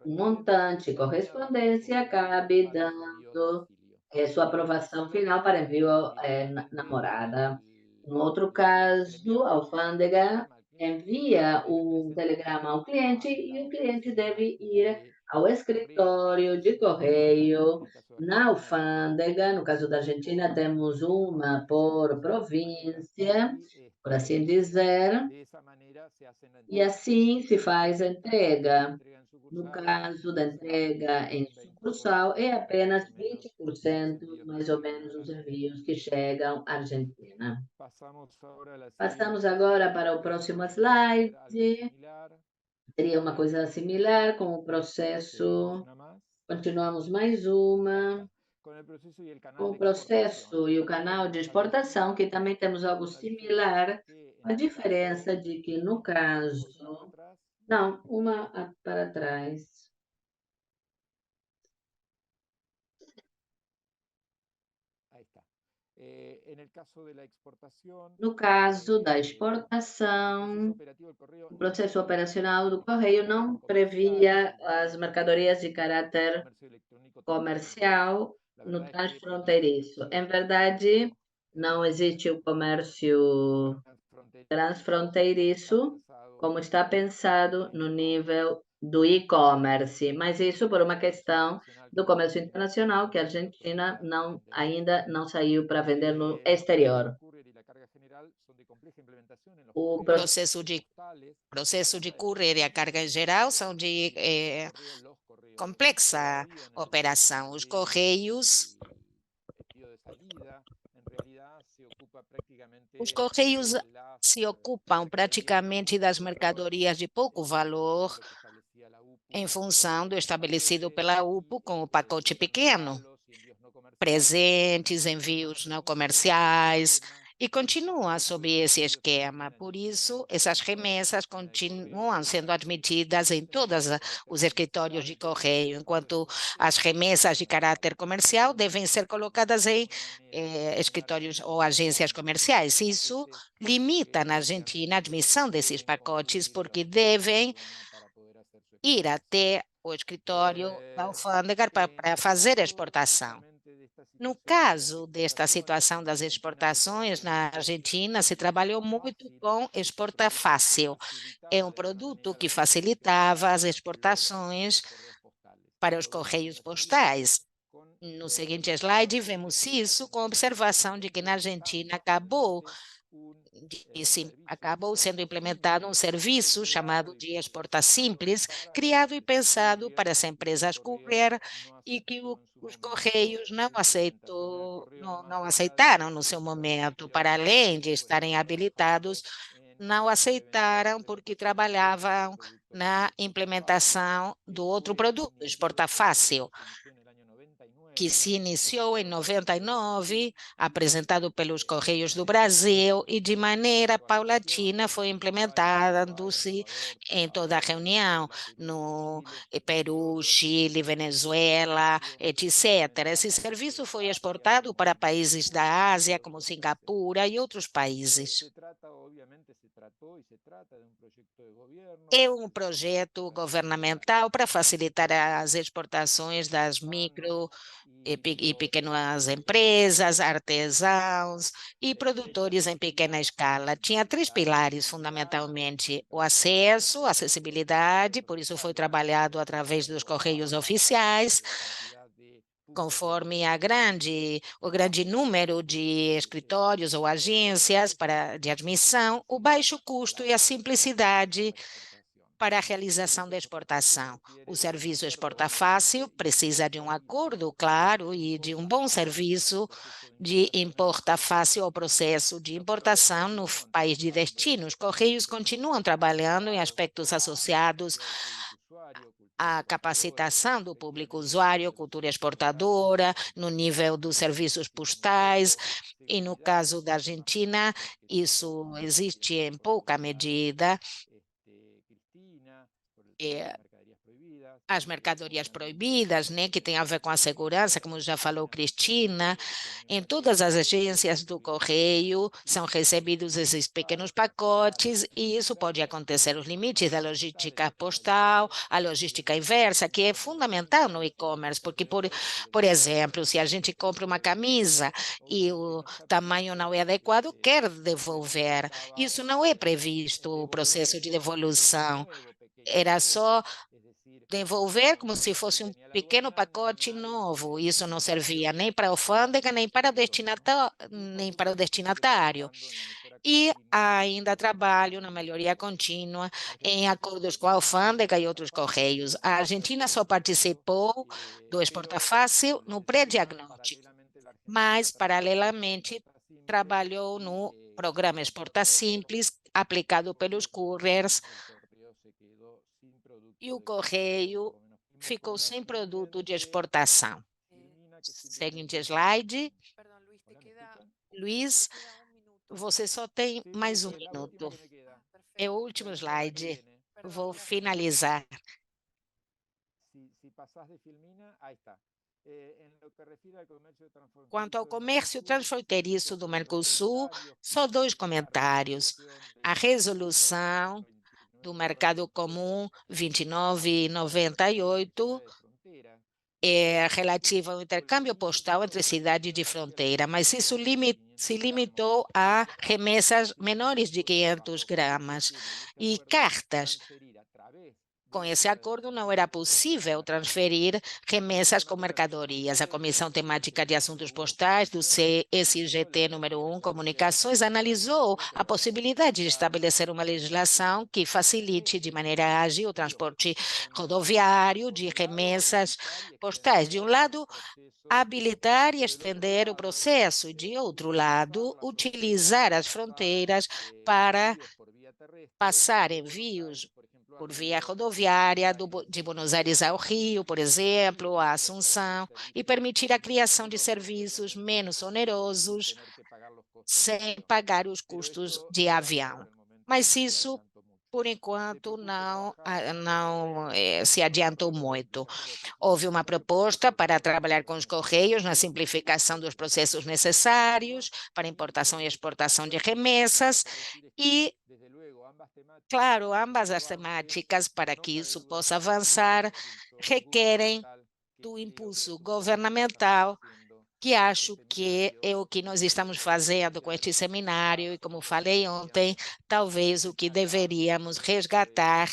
um montante correspondência, acabe dando sua aprovação final para envio na morada. No outro caso, a alfândega envia um telegrama ao cliente e o cliente deve ir ao escritório de correio, na alfândega. No caso da Argentina, temos uma por província, por assim dizer, e assim se faz a entrega. No caso da entrega em sucursal, é apenas 20%, mais ou menos, os envios que chegam à Argentina. Passamos agora para o próximo slide. Seria uma coisa similar com o processo. Continuamos mais uma. Com o processo e o canal de exportação, que também temos algo similar, a diferença de que, no caso... Não, uma para trás. No caso da exportação, o processo operacional do correio não previa as mercadorias de caráter comercial no transfronteiriço. Em verdade, não existe o comércio transfronteiriço como está pensado no nível do e-commerce, mas isso por uma questão do comércio internacional, que a Argentina ainda não saiu para vender no exterior.
O processo de courier e a carga em geral são de complexa operação. Os correios se ocupam praticamente das mercadorias de pouco valor em função do estabelecido pela UPO com o pacote pequeno, presentes, envios não comerciais, e continua sob esse esquema. Por isso, essas remessas continuam sendo admitidas em todos os escritórios de correio, enquanto as remessas de caráter comercial devem ser colocadas em escritórios ou agências comerciais. Isso limita na Argentina a admissão desses pacotes, porque devem ir até o escritório da alfândega para fazer a exportação. No caso desta situação das exportações na Argentina, se trabalhou muito com Exporta Fácil. É um produto que facilitava as exportações para os correios postais. No seguinte slide, vemos isso com a observação de que na Argentina acabou acabou sendo implementado um serviço chamado de Exporta Simples, criado e pensado para as empresas courier e que os Correios não aceitaram no seu momento, para além de estarem habilitados, não aceitaram porque trabalhavam na implementação do outro produto, Exporta Fácil, que se iniciou em 99, apresentado pelos Correios do Brasil e de maneira paulatina foi implementado-se em toda a reunião, no Peru, Chile, Venezuela, etc. Esse serviço foi exportado para países da Ásia, como Singapura e outros países. É um projeto governamental para facilitar as exportações das micro e pequenas empresas, artesãos e produtores em pequena escala. Tinha três pilares, fundamentalmente: o acesso, a acessibilidade, por isso foi trabalhado através dos correios oficiais, conforme o grande número de escritórios ou agências de admissão, o baixo custo e a simplicidade para a realização da exportação. O serviço Exporta Fácil precisa de um acordo claro e de um bom serviço de importa fácil ao processo de importação no país de destino. Os Correios continuam trabalhando em aspectos associados à capacitação do público usuário, cultura exportadora, no nível dos serviços postais, e no caso da Argentina, isso existe em pouca medida. As mercadorias proibidas, né, que tem a ver com a segurança, como já falou Cristina, em todas as agências do Correio são recebidos esses pequenos pacotes e isso pode acontecer. Os limites da logística postal, a logística inversa, que é fundamental no e-commerce, porque, por exemplo, se a gente compra uma camisa e o tamanho não é adequado, quer devolver. Isso não é previsto, o processo de devolução. Era só devolver como se fosse um pequeno pacote novo. Isso não servia nem para a alfândega, nem para o destinatário. E ainda trabalho na melhoria contínua em acordos com a alfândega e outros correios. A Argentina só participou do Exporta Fácil no pré-diagnóstico, mas, paralelamente, trabalhou no programa Exporta Simples, aplicado pelos couriers, e o Correio ficou sem produto de exportação. Seguinte slide.
Perdón, Luis, te queda,
Luiz,
te queda un minuto.
você só tem mais um minuto. É o último slide. Vou finalizar. Quanto ao comércio transfronteiriço do Mercosul, só dois comentários. A resolução do Mercado Comum 2998 é relativa ao intercâmbio postal entre cidades de fronteira, mas isso se limitou a remessas menores de 500 gramas e cartas. Com esse acordo, não era possível transferir remessas com mercadorias. A Comissão Temática de Assuntos Postais do CSGT número 1, Comunicações, analisou a possibilidade de estabelecer uma legislação que facilite de maneira ágil o transporte rodoviário de remessas postais. De um lado, habilitar e estender o processo, e de outro lado, utilizar as fronteiras para passar envios por via rodoviária de Buenos Aires ao Rio, por exemplo, a Assunção, e permitir a criação de serviços menos onerosos, sem pagar os custos de avião. Mas isso, por enquanto, não se adiantou muito. Houve uma proposta para trabalhar com os Correios na simplificação dos processos necessários para importação e exportação de remessas e, claro, ambas as temáticas, para que isso possa avançar, requerem do impulso governamental, que acho que é o que nós estamos fazendo com este seminário, e como falei ontem, talvez o que deveríamos resgatar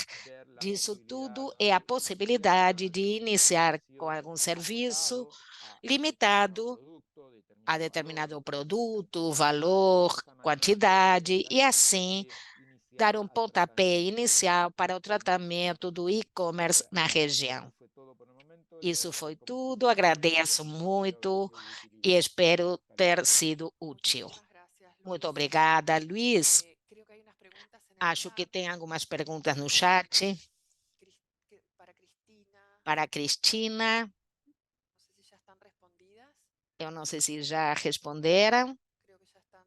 disso tudo é a possibilidade de iniciar com algum serviço limitado a determinado produto, valor, quantidade, e assim dar um pontapé inicial para o tratamento do e-commerce na região. Isso foi tudo, agradeço muito e espero ter sido útil.
Muchísimas gracias,
Muito
Luis.
obrigada, Luiz.
Creo que hay unas preguntas en el
Acho que
chat.
tem algumas perguntas no chat
Para Cristina,
para a Cristina.
no sé si ya están respondidas.
Eu não sei se já responderam.
Creo que ya están,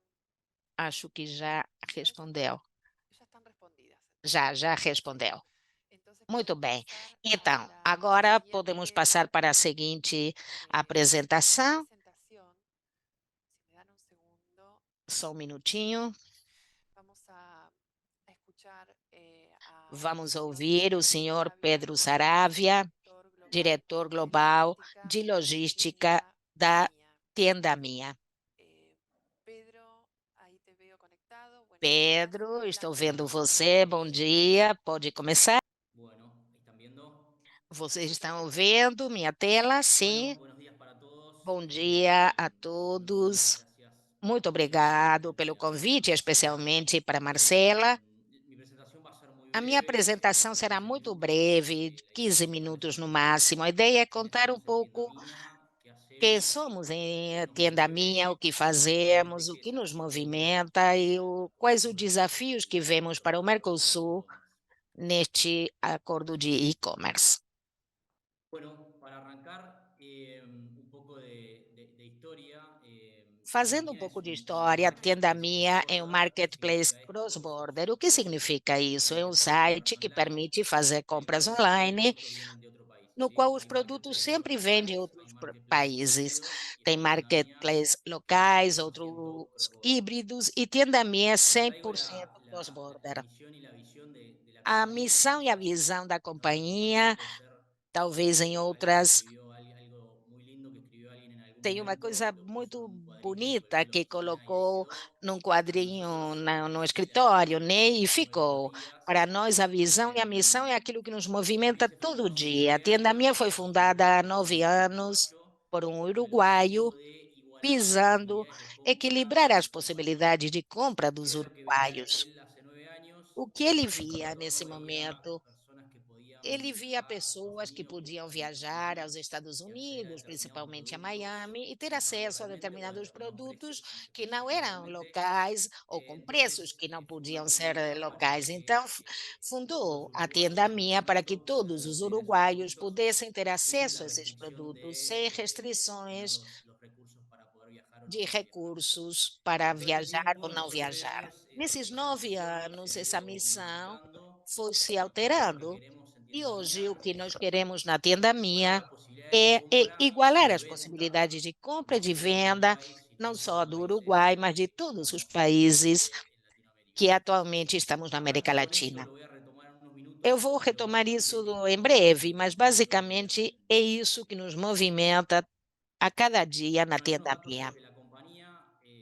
Acho que já respondeu.
ya están respondidas.
Já respondeu.
Entonces
Muito
podemos
bem.
pasar
Então,
a la
agora podemos
siguiente
passar para a seguinte apresentação.
presentación. Si me dan un segundo,
Só um minutinho.
vamos a escuchar a
Vamos
señor
ouvir o
Pedro
senhor
Saravia,
Pedro Saravia, diretor global de
logística
logística
da
da
Mia.
Tenda Minha.
Pedro, ahí te veo conectado. Buenos días.
Pedro, estou
La
vendo
palabra
você.
es
Bom
tuya.
dia. Pode começar?
Bueno, ¿están viendo?
Vocês estão vendo minha tela? Sim.
Bueno, buenos días para todos.
Bom dia a
Muchísimas
todos.
gracias
Muito
por la
obrigado pelo
invitación.
convite, especialmente para Marcela.
Mi presentación va a ser muy
A minha
breve,
apresentação será
15
muito
minutos.
breve,
La
15
idea es
minutos no
presentarles
máximo. A ideia é
quiénes
contar um
somos en Tienda
pouco
Mía, qué
quem
hacemos,
somos em
hacerlo muy
Tenda
breve,
Minha, o que
saber
fazemos,
de
o
qué
que
se
nos
articula
movimenta e quais os
nuestro negocio
desafios que
y
vemos para o
nuestro
Mercosul
e-commerce.
neste acordo de e-commerce.
Bueno, para arrancar, un poco de historia. Tienda
Fazendo um
Mía es
pouco de
un
história, a Tenda
marketplace
Minha é um
cross-border. ¿Qué
marketplace
significa esto?
cross-border. O que significa isso? É um
Permite hacer
site
compras
que
online,
permite fazer compras
pero siempre los
online,
productos vienen de otro país.
no
¿Sí?
qual os
Hay
produtos
marketplaces
sempre vêm de
locales,
outros
hay marketplaces
países.
híbridos y
Tem
está Tienda Mía,
marketplace
que es
locais,
100%
outros
cross-border.
híbridos, e Tenda Minha é
Les traigo
100%
la
cross-border.
misión y la visión de la
A
compañía.
missão e a
Quizás
visão da
en otras compañías
companhia,
puede ser
talvez em
algo que
outras,
escribió algo muy lindo que escribió alguien en algún
tem uma
momento
coisa
y lo puso en
muito
un cuadrito y
bonita
colgó en la
que
oficina y ahí
colocou
quedó.
num
Para
quadrinho
nosotros,
no
es la visión
escritório,
y lo
né?
que
E
nos mueve todos los
ficou.
días.
Para nós, a visão e a missão é aquilo que nos
Tienda Mía
movimenta
se fundó
todo
hace
dia. A
9
Tenda Minha
años,
foi
es un
fundada há
emprendimiento
9 anos
uruguayo
por um
con el objetivo
uruguaio,
de igualar las
visando
posibilidades de compra
equilibrar
de
as
los compañeros.
possibilidades de compra
¿Qué
dos
es lo que veía
uruguaios.
él hace 9 años?
O que ele
En un
via nesse
entorno veía
momento?
personas que podían
Ele via
viajar a Estados
pessoas que
Unidos
podiam
y
viajar
consumir
aos Estados
y acceder a
Unidos,
determinados
principalmente a
productos
Miami, e ter
y pagar
acesso a
localmente o a
determinados
determinados
produtos
precios en ese
que
país
não eram
localmente.
locais ou com preços
Entonces
que não
fundó
podiam
Tienda
ser
Mía para
locais.
que
Então,
todos los
fundou a
uruguayos
Tenda
en
Minha para que
distintos
todos
puntos
os
acceder a esos
uruguaios
productos
pudessem ter
sin
acesso
la
a esses
restricción
produtos
de
sem
tener
restrições
los recursos para poder viajar o no
de
poder viajar.
recursos para
En todo este
viajar ou
tiempo, en
não
estos 9
viajar.
años,
Nesses
esa
9
misión se
anos,
ha
essa
ido
missão
modificando.
foi se
Hoy lo que
alterando.
queremos en
E
Tienda
hoje o
Mía
que nós
es
queremos na Tenda
igualar
Minha
las posibilidades de
é
compra y
igualar
de
as
venta,
possibilidades de compra e
no
de
solo del
venda,
Uruguay,
não
sino de
só
los
do
países
Uruguai, mas de
que
todos os
estamos
países
en Latinoamérica.
que atualmente estamos na América
Arranco con eso,
Latina.
lo voy a retomar en unos
Eu
minutos,
vou
pero
retomar isso em
sintético
breve,
es
mas
lo que viene
basicamente
haciendo.
é isso que nos movimenta a cada dia na
Bueno, algunos
Tenda
datos
Minha.
sobre la compañía.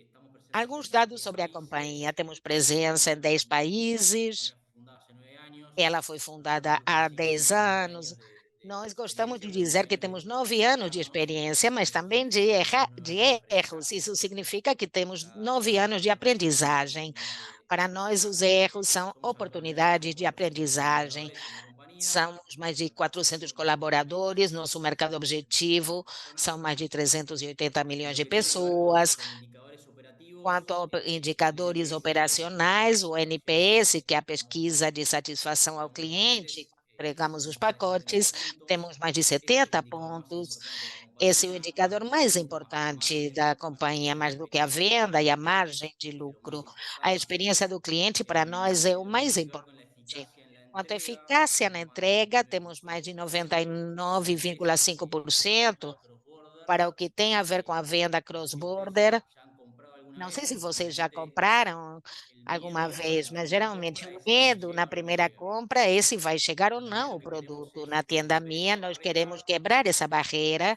Estamos presentes
Alguns
en
dados
10
sobre a
países.
companhia. Temos presença em 10
La
países.
compañía fue fundada hace 9 años.
Ela foi
Nosotros
fundada
lo que
há
decimos es
10
9
anos.
años de
Nós gostamos
experiencia,
de
pero 9
dizer que
años
temos
de
9 anos de
errarnos
experiência, mas
es
também de,
tenemos 9
de
años de
erros.
aprendizaje.
Isso significa que temos
Cada
9 anos de
error es una
aprendizagem.
oportunidad de
Para nós, os
aprendizaje.
erros são
Somos alrededor de
oportunidades de
400
aprendizagem.
colaboradores en la compañía.
Somos mais de
Nuestro
400
público objetivo
colaboradores. Nosso
son
mercado
380
objetivo
personas.
são mais de 380
Y
milhões
lo
de
que tiene que ver con,
pessoas.
con indicadores operativos,
Quanto a
el
indicadores
NPS,
operacionais, o NPS, que é a
entregamos
pesquisa de satisfação ao
entregamos los
cliente,
paquetes,
entregamos os
tenemos más de 70
pacotes,
puntos.
temos mais de
Este es el
70
indicador más
pontos.
importante de la
Esse é o
compañía,
indicador mais
mucho más
importante
que
da
la margen
companhia,
de
mais do que a
beneficio
venda e a
obviamente,
margem de
es lo más
lucro. A
importante.
experiência do cliente, para nós, é o
Lo que
mais
tiene que ver con la
importante.
eficacia en la
Quanto à
entrega,
eficácia na
tenemos más del
entrega, temos mais de
99,5%. Es la venta
99,5%.
cross-border.
Para o que tem a ver com a venda
No sé si
cross-border.
ustedes ya han comprado alguna
Não sei
vez
se
y
vocês já
generalmente
compraram
el
alguma
miedo a
vez,
la
mas
primera
geralmente
compra
o
es si me
medo na
llega o no me
primeira
llega.
compra é se vai
En
chegar ou
Tienda Mía
não
lo
o
que queremos
produto.
es
Na Tenda
romper
Minha,
esa
nós queremos
barrera,
quebrar essa barreira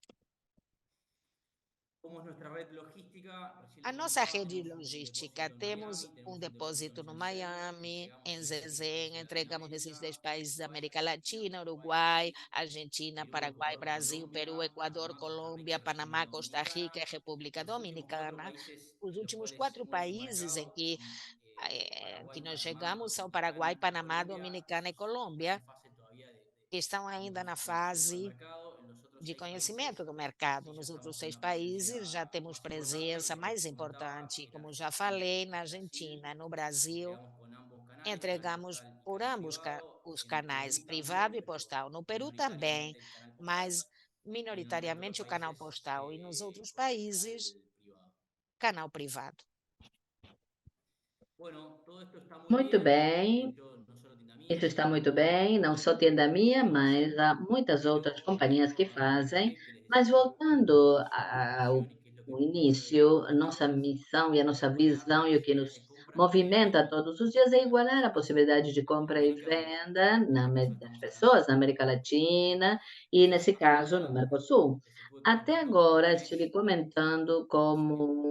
cómo es nuestra red logística, recién
A
te
nossa
comentaba,
rede
tenemos un
logística,
depósito en
temos
Miami,
um
tenemos un depósito
depósito
en
no
Shenzhen,
Miami,
entregamos
em
en 10
Shenzhen,
países de
entregamos nesses 10
Latinoamérica,
países da
Uruguay,
América
Argentina,
Latina,
Paraguay,
Uruguai, Argentina,
Perú,
Paraguai,
Ecuador,
Brasil, Peru,
Colombia,
Equador,
Panamá, Costa
Colômbia,
Rica,
Panamá,
República
Costa Rica
Dominicana.
e República
Los últimos 4
Dominicana.
países
Os
en los
últimos
cuales
4
hemos
países em
embarcado
que
son
que
Paraguay,
nós
Panamá,
chegamos são Paraguai,
Dominicana y
Panamá,
Colombia.
Dominicana e
Esos están
Colômbia,
en fase todavía
que estão
digamos,
ainda
de
na
conocimiento del
fase
mercado. En los otros
de
6
conhecimento
países
do mercado.
sí ya
Nos outros
estamos con
6
una presencia
países já temos
más importante.
presença
Como te
mais
comentaba,
importante,
en
como já
Argentina
falei,
y
na
en Brasil
Argentina, no Brasil,
entregamos con ambos canales, canal
entregamos
postal y
por
canal
ambos
privado.
os
En
canais
Perú
privado e
también, pero
postal. No Peru também,
minoritariamente el canal postal
mas
y en otros
minoritariamente o canal
países
postal e nos outros
con el
países,
canal privado.
canal privado.
Bueno, todo esto está muy
Muito
bien. De
bem,
hecho, no solo Tienda Mía,
isso está
sino
muito
que
bem, não
muchas
só
otras
Tenda
compañías
Minha,
lo
mas
hacen,
há muitas outras
pero
companhias que
volviendo al
fazem.
arranque que les
Mas
decía, cuál
voltando
es nuestra
ao
misión y qué es lo que nos mueve
início, a
todos los
nossa
días,
missão e a
es
nossa
igualar la
visão e o que
posibilidad
nos
de compra y
movimenta
venta
todos os dias é
en
igualar
América
a
Latina.
possibilidade de compra
Y
e
creo que
venda
eso
das
estamos
pessoas
hablando
na América Latina e, nesse
hasta
caso, no
ahora.
Mercosul.
Se fue
Até
comentando
agora,
cómo
estive
es
comentando
cómo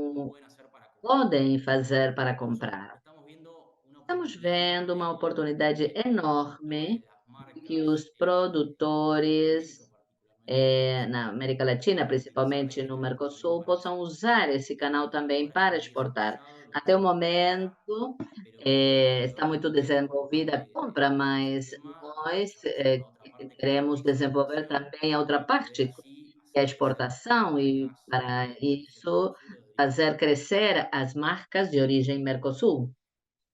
como
pueden hacer para comprar.
podem fazer para
Nosotros
comprar.
estamos viendo una
Estamos
oportunidad
vendo uma
enorme
oportunidade
de que los
enorme
productores, las
de que
marcas
os
en Latinoamérica,
produtores
particularmente en
na
Mercosur,
América Latina,
puedan utilizar
principalmente
este
no
canal también
Mercosul, possam usar esse canal também para
estar muy
exportar.
desarrollado. Lo
Até o
estamos viendo ya,
momento,
pero es cuestión de
está
ver
muito
también por
desenvolvida a
parte
compra,
del
mas
sistema
nós
la otra parte que es la
queremos desenvolver
comercialización
também a outra
y poder
parte,
así
que é a
hacer crecer las
exportação, e
marcas
para
de origen
isso
Mercosur o de origen
fazer
Mercosur.
crescer as marcas de origem Mercosul.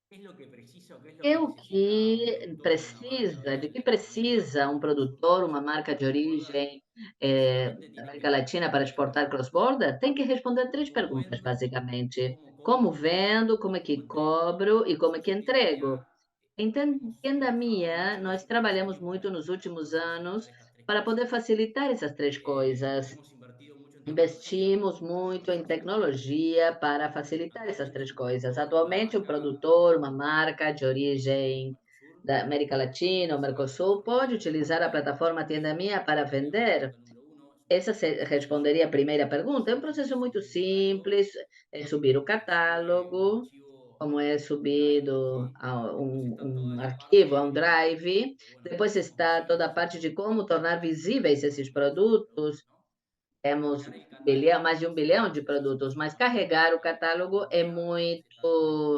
¿Qué es lo que precisa o qué es lo
É
que
o
necesita un
que
productor o una marca de
precisa, de
origen
que
Latinoamérica
precisa
para
um
exportar
produtor, uma
cross-border
marca
o
de
cross-border?
origem
Básicamente
da
tiene que
América
ver
Latina para
con tres
exportar
preguntas.
cross-border? Tem que responder três
¿Cómo
perguntas,
vendo?
basicamente.
¿Cómo
Como
compro?
vendo, como
¿Y
é
cómo
que
entrego?
cobro e como é que
Nosotros, Tienda
entrego?
Mía, hemos
Entenda
trabajado
minha,
mucho los
nós
últimos
trabalhamos
años
muito nos
para
últimos
poder
anos
facilitar estas tres
para poder
cosas.
facilitar essas três coisas.
Hemos invertido mucho en tecnología
Investimos
para poder
muito em
facilitar esto.
tecnologia para facilitar essas
Actualmente
três
un
coisas.
productor o una
Atualmente, um
marca de
produtor, uma marca de
América o
origem
Mercosur
da América
puede
Latina ou
utilizar la
Mercosul
plataforma
pode
Tienda Mía
utilizar
para
a
vender.
plataforma Tienda Minha para
Sería una
vender?
pregunta número uno, es un
Essa
proceso muy sencillo.
responderia a primeira pergunta. É um
Solamente
processo
tenés que
muito
subir un catálogo,
simples, é subir o
se sube un
catálogo,
archivo
como é
Drive,
subido
¿sí?
a
Después está toda
um
la
arquivo, a um
parte
drive.
bueno, de
Depois
cómo
está
conseguir
toda a
esos
parte de
productos
como
y
tornar
después
visíveis esses
tenés diferentes
produtos.
productos, ¿no?
Temos
Cargar el
um bilhão,
catálogo
mais de um
es el
bilhão de
proceso
produtos,
mucho
mas
más simple
carregar o
porque hoy
catálogo
en
é
día está toda la
muito
inteligencia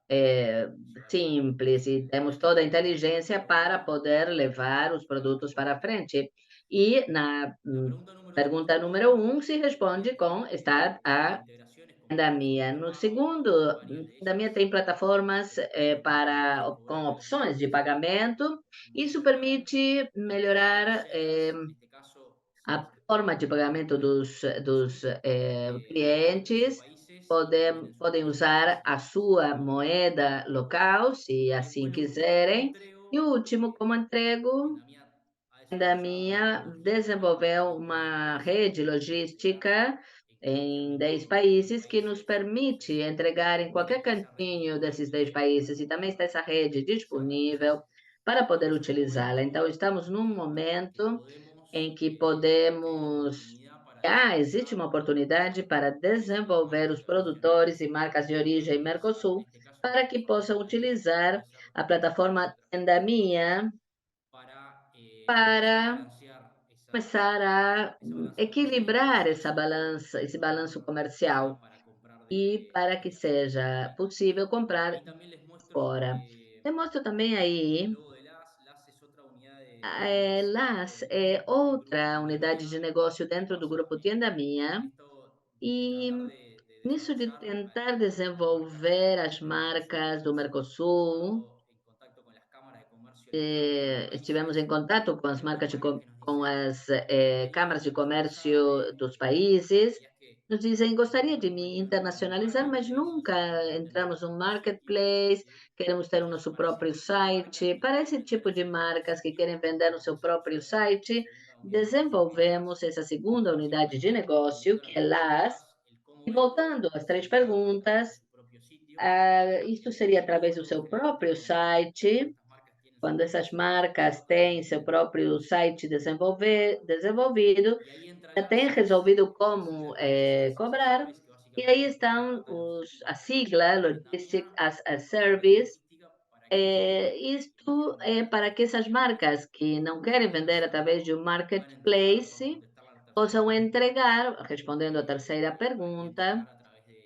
é,
llevar esos
simples
productos
e temos
a
toda a
las personas que
inteligência para
realmente
poder levar os
puedan
produtos para
comprar.
frente. E na
La pregunta número dos,
pergunta
¿cómo
número
vendo?
um se responde com está
Hay
a
integraciones con
da
plataformas
minha.
de
No
pago,
segundo,
varias de
da minha
ellas
tem plataformas
permiten a estos
com
cobradores
opções de
locales
pagamento. Isso
intercambiar
permite melhorar
terceras, en este caso,
a
si se
forma
puede,
de
con
pagamento
tarjetas
dos
Mercosur, desde sus
clientes,
países y que tienen sus
podem
propias
usar a
operaciones
sua
en otros países.
moeda local, se
Y
assim
después lo último, ¿cómo
quiserem. E o
entrego?
último, como entrego,
Tienda Mía ha
da
desarrollado una
minha
logística
desenvolveu
en 10
uma
países
rede
que ya
logística em 10
incluye todos los
países que nos
países.
permite
Entonces,
entregar em
también
qualquer
está esa red
cantinho desses 10
disponible
países e também está essa rede
para utilizarla. Entonces,
disponível para poder
estamos en un
utilizá-la. Então,
momento
estamos num
que
momento em
podemos,
que
que hay una
podemos.
oportunidad para
Existe uma
desarrollar
oportunidade para
distintas
desenvolver
marcas
os
de origen
produtores e
Mercosur
marcas de
que puedan
origem
utilizar, en
Mercosul
este caso, la
para que
plataforma
possam
Tienda Mía, pero
utilizar
puede ser
a
cualquier
plataforma
otra
Tenda
plataforma
Minha
para empezar a
para
balancear
começar a
esa balanza comercial y para
equilibrar
hacer
essa
eso que
balança, esse balanço
mejor sea
comercial
para comprar
e para que
desde afuera.
seja possível comprar
Ahí también les muestro
fora. Demonstra também
el
aí,
logo de LAS es otra unidad de negocio dentro
LAS é
del grupo
outra
Tienda
unidade de
Mía.
negócio
¿Qué
dentro do
pasa?
grupo Tienda
En
Minha.
esto de
E
tratar de
nisso de
desarrollar
tentar
las marcas
desenvolver as
del Mercosur,
marcas do
hemos
Mercosul,
estado en contacto con las cámaras de comercio electrónico de los
estivemos em
países.
contato com as
Hay
marcas
algunas marcas que nos
com
dicen,
as câmaras
deberíamos
de
internacionalizarme,
comércio dos países.
tendrías que
Nos dizem, gostaria de
involucrarnos
me
metiéndonos en un
internacionalizar, mas
marketplace, o
nunca
sea, directamente en nuestro
entramos no
propio sitio.
marketplace, queremos ter o
Entonces,
nosso
para
próprio
ese tipo de marcas
site.
que
Para
quieren
esse
vender
tipo
en
de
su propio
marcas que querem
sitio,
vender no seu
hemos
próprio
desarrollado esta
site,
segunda unidad de negocio que es
desenvolvemos
LAS,
essa segunda
que
unidade de
básicamente
negócio,
contesta
que
las
é
tres
LAS.
preguntas, el
E
cómo
voltando
vendo
às três
sería a través de
perguntas,
su propio sitio,
Isso
el cómo
seria através do
cobro
seu
generalmente
próprio
cuando
site.
estas marcas tienen
quando essas marcas têm seu próprio site desenvolvido,
Y ahí entran
já têm
las
resolvido como
empresas
cobrar,
asesores que
e aí
básicamente
estão
contratan
a
servicios
sigla
de
Logistic
ventanilla
as a
o de red
Service.
logística para que las
Isto é
compañías
para que essas marcas que não querem vender através de um
puedan entregar, puedan
marketplace
contestar la tercera
possam
pregunta,
entregar, respondendo à terceira
ahí
pergunta,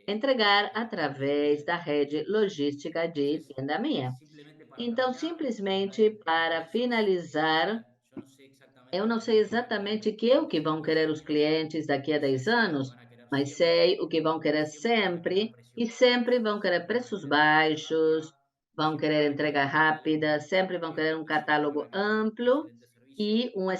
entregar a través
entregar
de la red logística
através
de
da
Tenda
rede
Mía.
logística de
Entonces,
Tenda Minha.
simplemente para
Então,
terminar,
simplesmente para
para esos
finalizar,
clientes, yo no sé
eu
exactamente
não
qué es
sei
lo que van a
exatamente
querer
o que é o que
dentro de
vão
10
querer os
años,
clientes daqui a
pero
10
sí sé lo que
anos,
van a querer
mas
siempre
sei o que vão
y
querer
siempre van a querer
sempre
precios
e
bajos,
sempre vão querer
siempre van a
preços
querer entrega
baixos,
rápida,
vão
siempre van
querer
a querer
entrega
un catálogo
rápida, sempre vão querer
completo
um
y siempre van
catálogo
a querer un
amplo
excelente servicio.
e um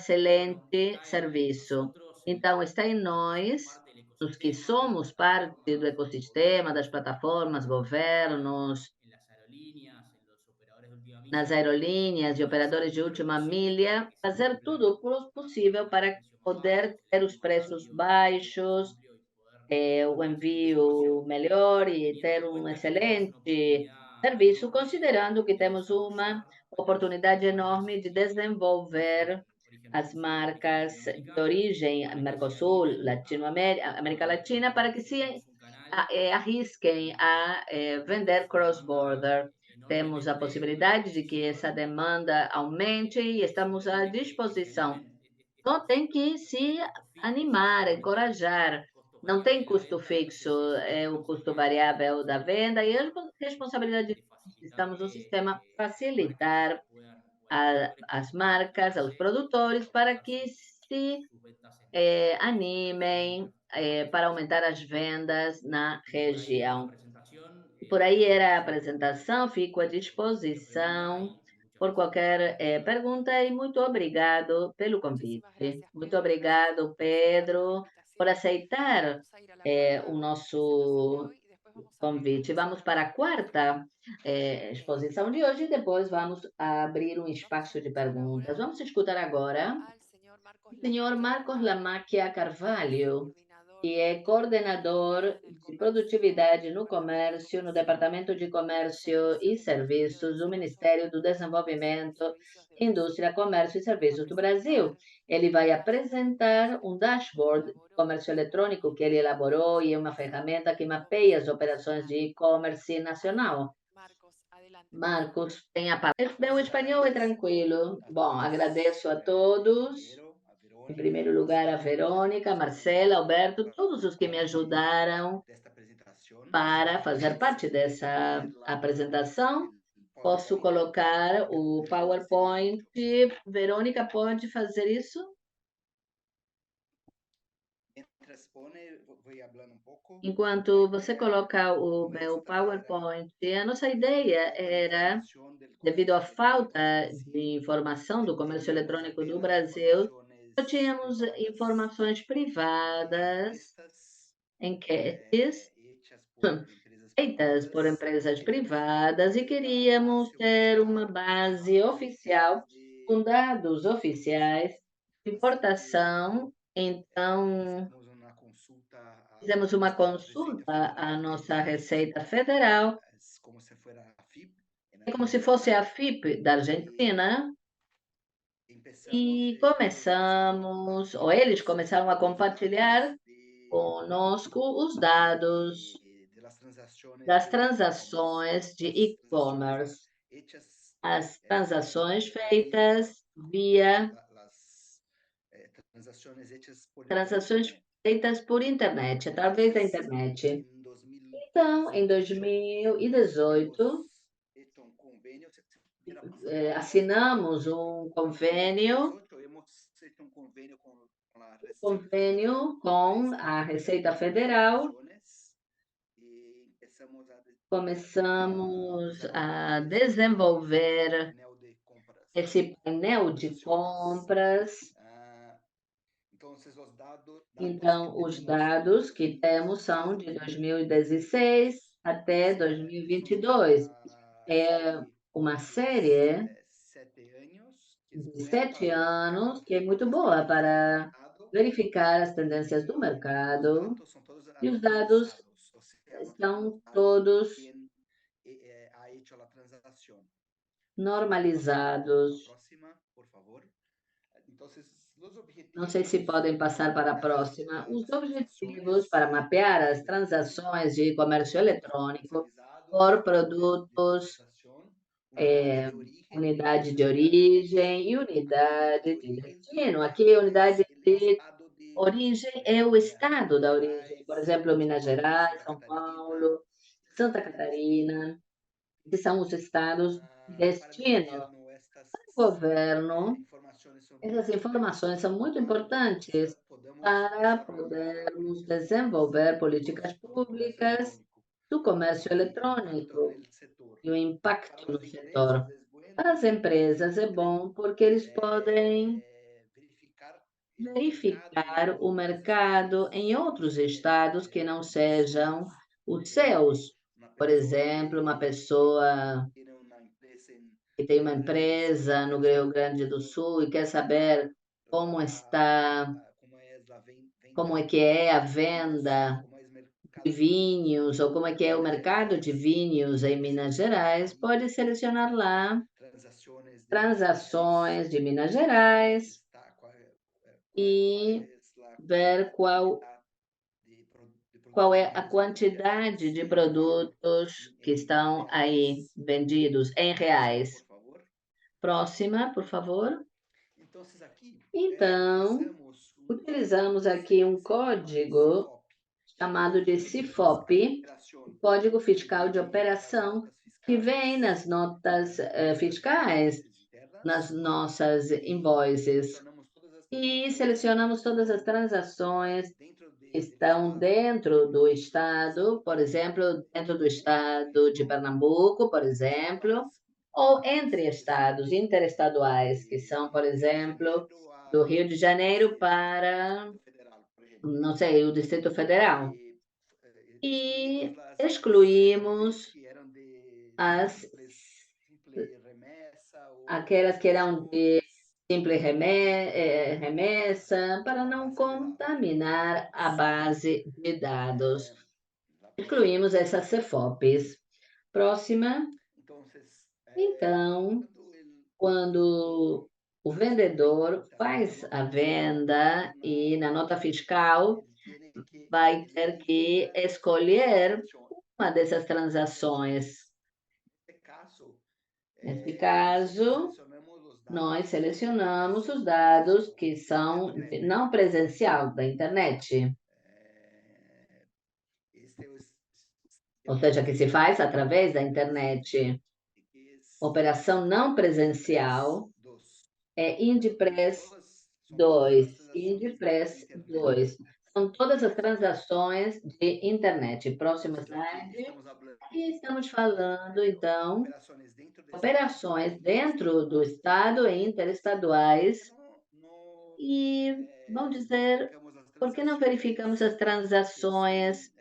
Y bueno,
excelente
está en
serviço.
nosotros,
Então, está em
los que somos
nós,
parte del
os que
ecosistema, de las
somos parte do
plataformas, de los
ecossistema, das
gobiernos,
plataformas, governos,
en las aerolíneas, en los operadores de última
nas
milla,
aerolíneas e
hacer
operadores de
todo lo
última
posible
milha,
para que se
fazer
cumplan
tudo o
para poder
possível
tener un
para
precio más
poder
bajo,
ter
servicio
os
más
preços
rápido, envío más
baixos,
amplio y poder
o
dar una excelente
envio
solución,
melhor e
teniendo
ter
en
um
cuenta que tenemos una
excelente
oportunidad
serviço,
enorme
considerando que
de
temos uma
desarrollar a
oportunidade
las marcas
enorme de desenvolver
de origen
as
Mercosur, de origen
marcas de
Latinoamérica,
origem
para que se
Mercosul,
animen
Latinoamérica, América Latina, para que se
tenemos un canal
arrisquem
en que
a vender
crece la demanda
cross-border. Temos a
enormemente para la
possibilidade de que essa
adquisición
demanda aumente e
y
estamos à
simplemente que se
disposição.
animen
Então, tem que se
costos fijos,
animar,
obviamente
encorajar.
costos
Não tem
variables de la
custo
venta,
fixo,
entonces es
é o custo
responsabilidad de nosotros
variável da venda e a responsabilidade
de
de nós que
facilitar
estamos no sistema
que las marcas
facilitar
o a los productores
as
puedan
marcas, aos
posicionarse
produtores,
y
para
aumentar
que se
sus ventas en las
animem
regiones
para
nuestras.
aumentar as vendas na
Y por ahí era la
região.
presentación.
Por aí
Quedo a
era a
disposición
apresentação, fico à
por cualquier pregunta
disposição
y muchas
por
gracias.
qualquer pergunta e muito obrigado pelo
Muchísimas
convite.
gracias,
Muito
Pedro. Gracias
obrigado,
por aceptar la
Pedro, por
invitación.
aceitar
Vamos a ir a la cuarta
o
presentación de
nosso
hoy y después vamos a abrir un
convite.
espacio
Vamos
para
para a
preguntas.
quarta exposição de hoje e depois vamos abrir um
Vamos a
espaço de
escuchar
perguntas.
ahora
Vamos escutar agora
al señor Marcos
o senhor
Lamacchia
Marcos
Carvalho.
Lamacchia
Él es
Carvalho,
coordinador
que
de
é coordenador
productividad en el
de
comercio
produtividade
del
no
Departamento de
comércio, no
Comercio
Departamento de
y
Comércio
Servicios
e
del Ministerio de
Serviços do
Desarrollo
Ministério do
Comercio,
Desenvolvimento,
Servicios de Brasil.
Indústria, Comércio e
Nos va a
Serviços do Brasil.
presentar
Ele vai
un dashboard de
apresentar
comercio
um
que
dashboard de
elaboró
comércio
y
eletrônico que ele
mapea
elaborou
las
e é uma
operaciones
ferramenta que
de
mapeia as
comercio
operações
nacional
de e-commerce
a nivel.
nacional.
Marcos, adelante, por favor.
Marcos, tem a palavra. Meu
Buenas
espanhol é
tardes
tranquilo.
a
Bom,
todos.
agradeço a todos.
Primero, a
Em
Verónica,
primeiro lugar, a
Marcela,
Verônica, a
Alberto,
Marcela, Alberto,
para
todos os que me
parte
ajudaram
de esta presentación.
para fazer parte
Se puede
dessa
poner
apresentação.
el
Posso
PowerPoint,
colocar o
sería
PowerPoint.
mucho.
Verônica, pode fazer isso?
Mientras pone, voy hablando un poco.
Enquanto você coloca o meu
Nuestra
PowerPoint, a nossa ideia
falta de
era,
información del
devido à
comercio electrónico en
falta de
Brasil,
informação do comércio
teníamos
eletrônico no
apenas
Brasil, só
informaciones
tínhamos
privadas,
informações privadas,
encuestas
enquetes
hechas por empresas
feitas por
privadas
empresas
y queríamos
privadas e
tener la
queríamos
base
ter uma
oficial
base oficial com
de
dados
importación.
oficiais de
Así que
importação. Então,
hicimos una consulta a
fizemos uma
nuestra Receita
consulta à
Federal, que
nossa
es,
Receita Federal,
es como si fuera a FIP en
é como se fosse
Argentina,
a FIP da
y
Argentina,
empezamos,
e
ellos empezaron a
começamos, ou eles
compartirnos
começaram a
los
compartilhar
datos
conosco os dados
de las transacciones
das
de e-commerce,
transações de
las transacciones
e-commerce,
hechas
as transações
vía
feitas via
las transacciones hechas por
transações
Internet.
feitas por internet, através da
Entonces,
internet.
en
Então, em
2018, hemos
2018,
hecho un convenio. Se pudiera pasar, por favor,
assinamos
Víctor.
um
En
convênio,
2018 hemos hecho un convenio con la Receita Federal
convênio
para
com
estas
a Receita Federal.
operaciones y empezamos a
Começamos a
desarrollar este
desenvolver
painel de compras
esse painel de
nacionales.
compras.
Entonces, los datos que
Então, os
tenemos
dados
de
que temos
2016
são
a
de
2022
2016 até
es
2022.
una
É
serie
uma
de
série
7 años que es
de
buena para
7 anos,
verificar
que é muito
las
boa
tendencias del
para
mercado,
verificar as tendências do
y los
mercado,
datos son todos
e os dados
anonimizados, o sea, no tenemos
estão
datos de
todos
quién ha hecho la transacción.
normalizados.
Próxima, por favor. Entonces, los
Não sei se
objetivos
podem passar para a
para
próxima. Os
las
objetivos
transacciones
para mapear as
de
transações de comércio eletrônico
comercializados
por
de
produtos,
exportación, unidade de origem
unidade de origem e unidade de destino. Aqui, a
es
unidade
el
de
estado
origem é o estado da
Minas
origem. Por
Gerais,
exemplo, Minas
São Paulo,
Gerais,
Santa
São
Catarina,
Paulo, Santa Catarina, que são os estados de
para el
destino.
gobierno estas
O governo,
informações são
essas informações são muito
para que
importantes
podamos
para
desarrollar
podermos
políticas
desenvolver
públicas
políticas
no comércio
públicas
eletrônico
do comércio
e impacto
eletrônico
no setor.
e o
Para
impacto no
as
setor.
empresas é bueno
Para as empresas é
porque
bom porque eles podem
verificar
verificar o
em outros
mercado
estados
em outros estados que não
que não
sejam
seus.
os seus.
Uma
Por
pessoa
exemplo, uma pessoa
tem uma empresa
que tem uma
Rio Grande do Sul
empresa no Rio Grande do Sul e quer saber como está, como é que é a venda
como é o
de
mercado
vinhos, ou como é que é o mercado de vinhos em Minas Gerais, pode selecionar lá transações de Minas Gerais e ver qual é a quantidade de produtos que estão aí vendidos em reais. Próxima, por favor. Então, utilizamos aqui um código chamado de CIFOP, Código Fiscal de Operação, que vem nas notas fiscais, nas nossas invoices. E selecionamos todas as transações que estão dentro do estado, por exemplo, dentro do estado de Pernambuco, por exemplo, ou entre estados interestaduais, que são, por exemplo, do Rio de Janeiro para, não sei, o Distrito Federal. E excluímos aquelas que eram de simples remessa, para não contaminar a base de dados. Incluímos essas CFOPs. Próxima. Então, quando o vendedor faz a venda e na nota fiscal vai ter que escolher uma dessas transações. Nesse caso, nós selecionamos os dados que são não presencial da internet. Ou seja, que se faz através da internet. Operação não presencial é Indipres 2. Indipres 2. São todas as transações de internet. Próximo slide. Aqui estamos falando, então, operações dentro do Estado e interestaduais. E, vamos dizer, por que não verificamos as transações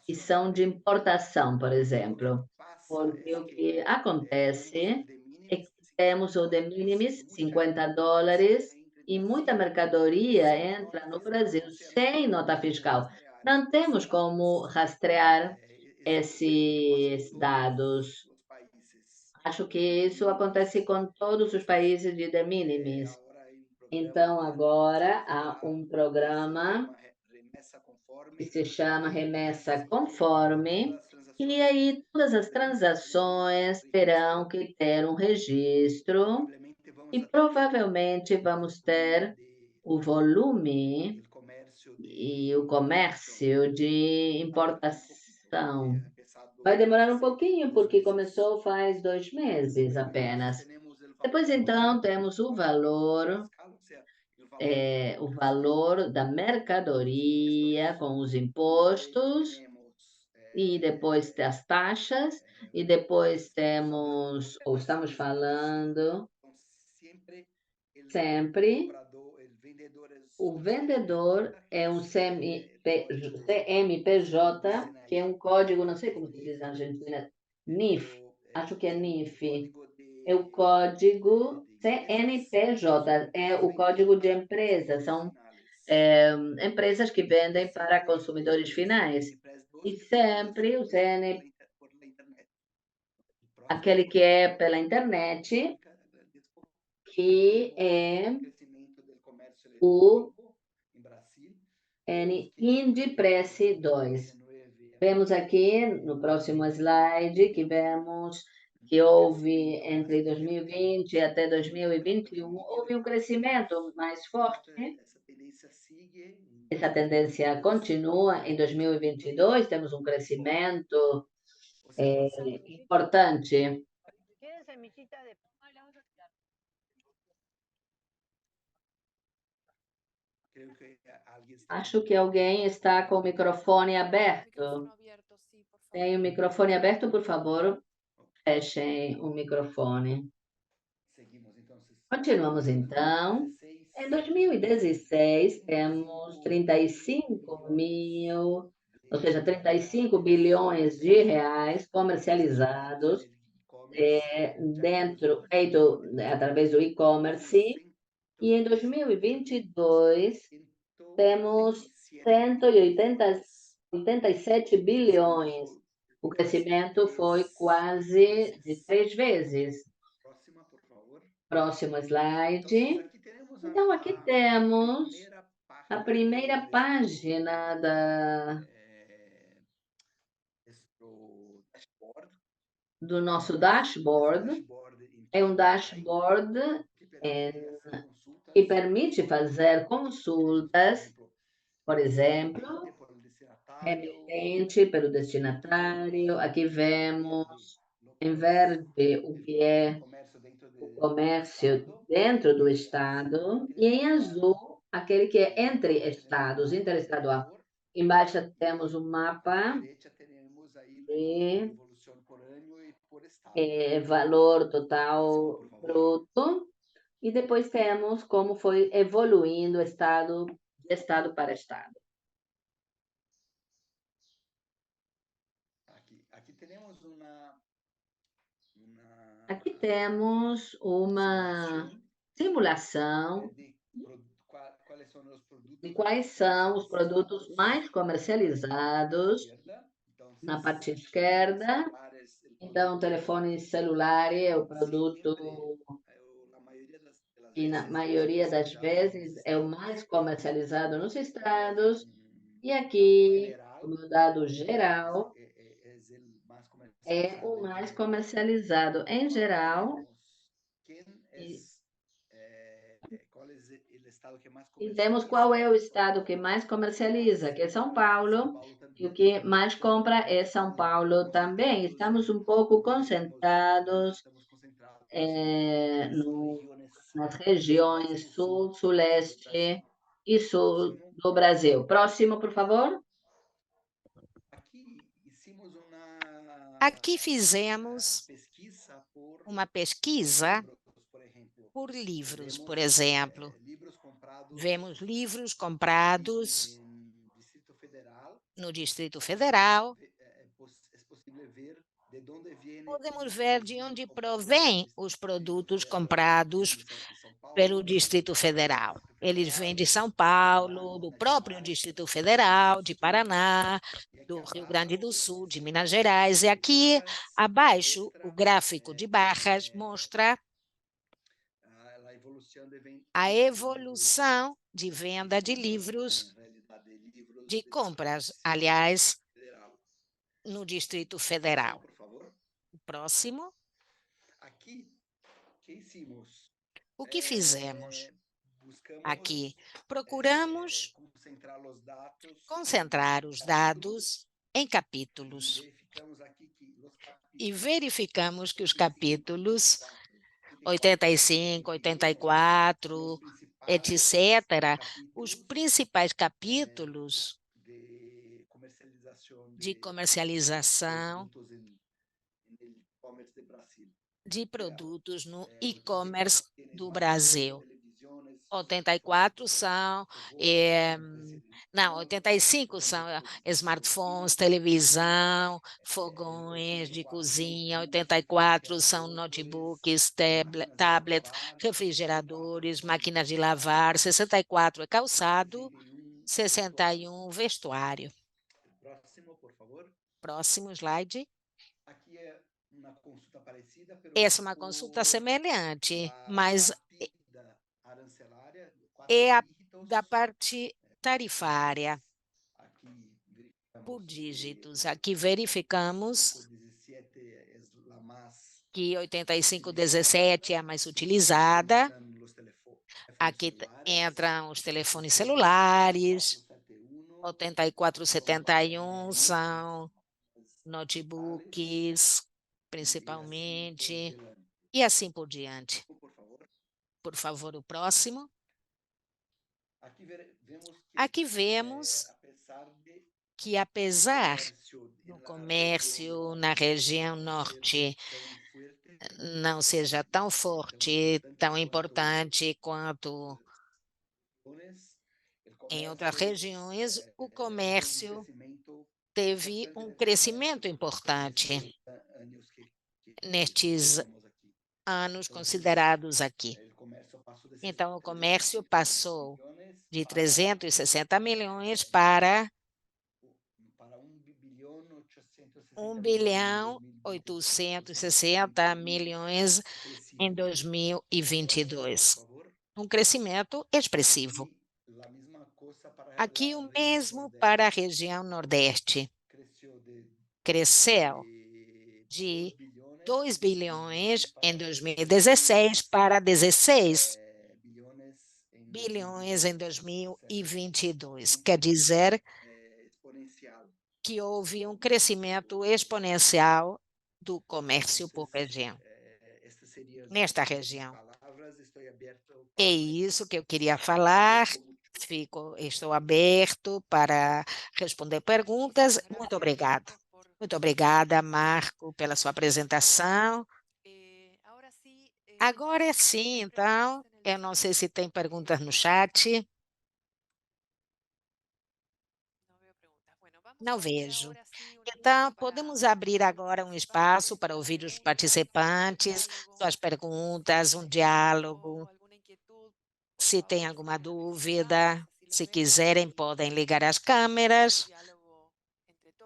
que são de importação, por exemplo? Porque o que acontece é que temos o de minimis, $50, e muita mercadoria entra no Brasil sem nota fiscal. Não temos como rastrear esses dados. Acho que isso acontece com todos os países de de minimis. Então, agora há um programa que se chama Remessa Conforme, e aí todas as transações terão que ter um registro e provavelmente vamos ter o volume e o comércio de importação. Vai demorar um pouquinho, porque começou faz 2 meses apenas. Depois, então, temos o valor da mercadoria com os impostos, e depois as taxas, e depois temos, ou estamos falando, sempre, o vendedor é um CMPJ, que é um código, não sei como se diz na Argentina, NIF, acho que é NIF, é o código CNPJ, é o código de empresa, são empresas que vendem para consumidores finais. E sempre o aquele que é pela internet, que é o Indpress 2. Vemos aqui no próximo slide que vemos que houve entre 2020 até 2021, houve um crescimento mais forte. Essa tendência continua em 2022, temos um crescimento importante. Acho que alguém está com o microfone aberto.
Micrófono abierto, sí, por favor.
Tem o microfone aberto, por favor, fechem o microfone. Continuamos, então. Em 2016, temos 35 bilhões de reais comercializados feito através do e-commerce. E em 2022, temos 187 bilhões. O crescimento foi quase de 3 vezes. Próximo slide. Então, aqui temos a primeira página do nosso dashboard. É um dashboard que permite fazer consultas, por exemplo, remetente pelo destinatário. Aqui vemos em verde o que é o comércio dentro do estado e em azul aquele que é entre estados, interestadual. Embaixo temos um mapa de valor total bruto e depois temos como foi evoluindo de estado para estado. Aqui temos uma simulação de quais são os produtos mais comercializados na parte esquerda. Então, o telefone celular é o produto que, na maioria das vezes, é o mais comercializado nos estados. E aqui, o dado geral, é o mais comercializado em geral. E temos qual é o estado que mais comercializa, que é São Paulo, e o que mais compra é São Paulo também. Estamos um pouco concentrados nas regiões sul, sudeste e sul do Brasil. Próximo, por favor.
Aqui fizemos uma pesquisa por livros, por exemplo. Vemos livros comprados no Distrito Federal. Podemos ver de onde provém os produtos comprados pelo Distrito Federal. Eles vêm de São Paulo, do próprio Distrito Federal, de Paraná, do Rio Grande do Sul, de Minas Gerais. E aqui abaixo, o gráfico de barras mostra a evolução de venda de livros, de compras, aliás, no Distrito Federal. Próximo. O que fizemos? Aqui procuramos concentrar os dados em capítulos e verificamos que os capítulos 85, 84, etc., os principais capítulos de comercialização de produtos no e-commerce do Brasil. 84 são, 85 são smartphones, televisão, fogões de cozinha, 84 são notebooks, tablets, refrigeradores, máquinas de lavar, 64 é calçado, 61 vestuário. Próximo slide.
uma consulta parecida,
essa é uma consulta semelhante, mas
partida arancelária,
é
4
da
dígitos,
parte tarifária,
aqui
por
verificamos
dígitos.
que
Aqui verificamos
517 é la más
que 8517 é a mais utilizada.
entran los teléfonos
Aqui
celulares,
entram os telefones
después
celulares,
8471
8471 são
máquinas principales,
notebooks,
y así por
principalmente,
delante.
e assim por diante.
Por favor.
Por favor, o próximo.
Vemos
Aqui vemos que, apesar do comércio na região norte não seja tão forte, tão importante quanto em outras regiões, o comércio teve um crescimento importante nestes anos considerados aqui. Então, o comércio passou de 360 milhões para 1 bilhão 860 milhões em 2022. Um crescimento expressivo. Aqui o mesmo para a região Nordeste. Cresceu de 2 bilhões em 2016 para 16 bilhões em 2022. Quer dizer que houve um crescimento exponencial do comércio por região. Nesta região. É isso que eu queria falar. Estou aberto para responder perguntas. Muito obrigado. Muito obrigada, Marco, pela sua apresentação. Agora sim, então, eu não sei se tem perguntas no chat. Não vejo. Então, podemos abrir agora um espaço para ouvir os participantes, suas perguntas, um diálogo. Se tem alguma dúvida, se quiserem, podem ligar as câmeras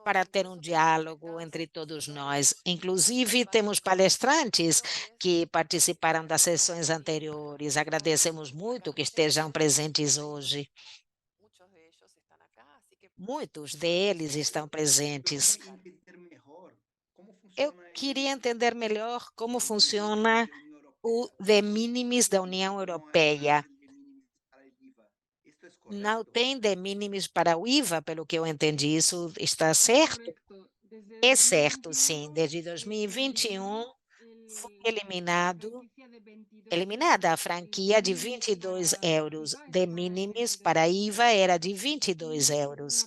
para ter um diálogo entre todos nós. Inclusive, temos palestrantes que participaram das sessões anteriores. Agradecemos muito que estejam presentes hoje. Muitos deles estão presentes. Eu queria entender melhor como funciona o de minimis da União Europeia. Não tem de minimis para o IVA, pelo que eu entendi. Isso está certo? É certo, sim. Desde 2021 foi eliminada a franquia de 22 euros. De minimis para IVA era de 22 euros.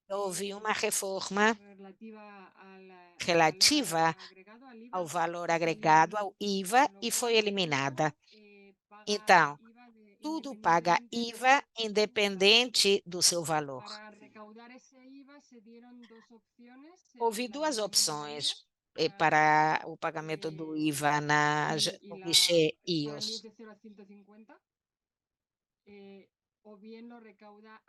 Houve uma reforma relativa ao valor agregado ao IVA e foi eliminada. Então, tudo paga IVA independente do seu valor. Houve duas opções para o pagamento do IVA no guichê IOS.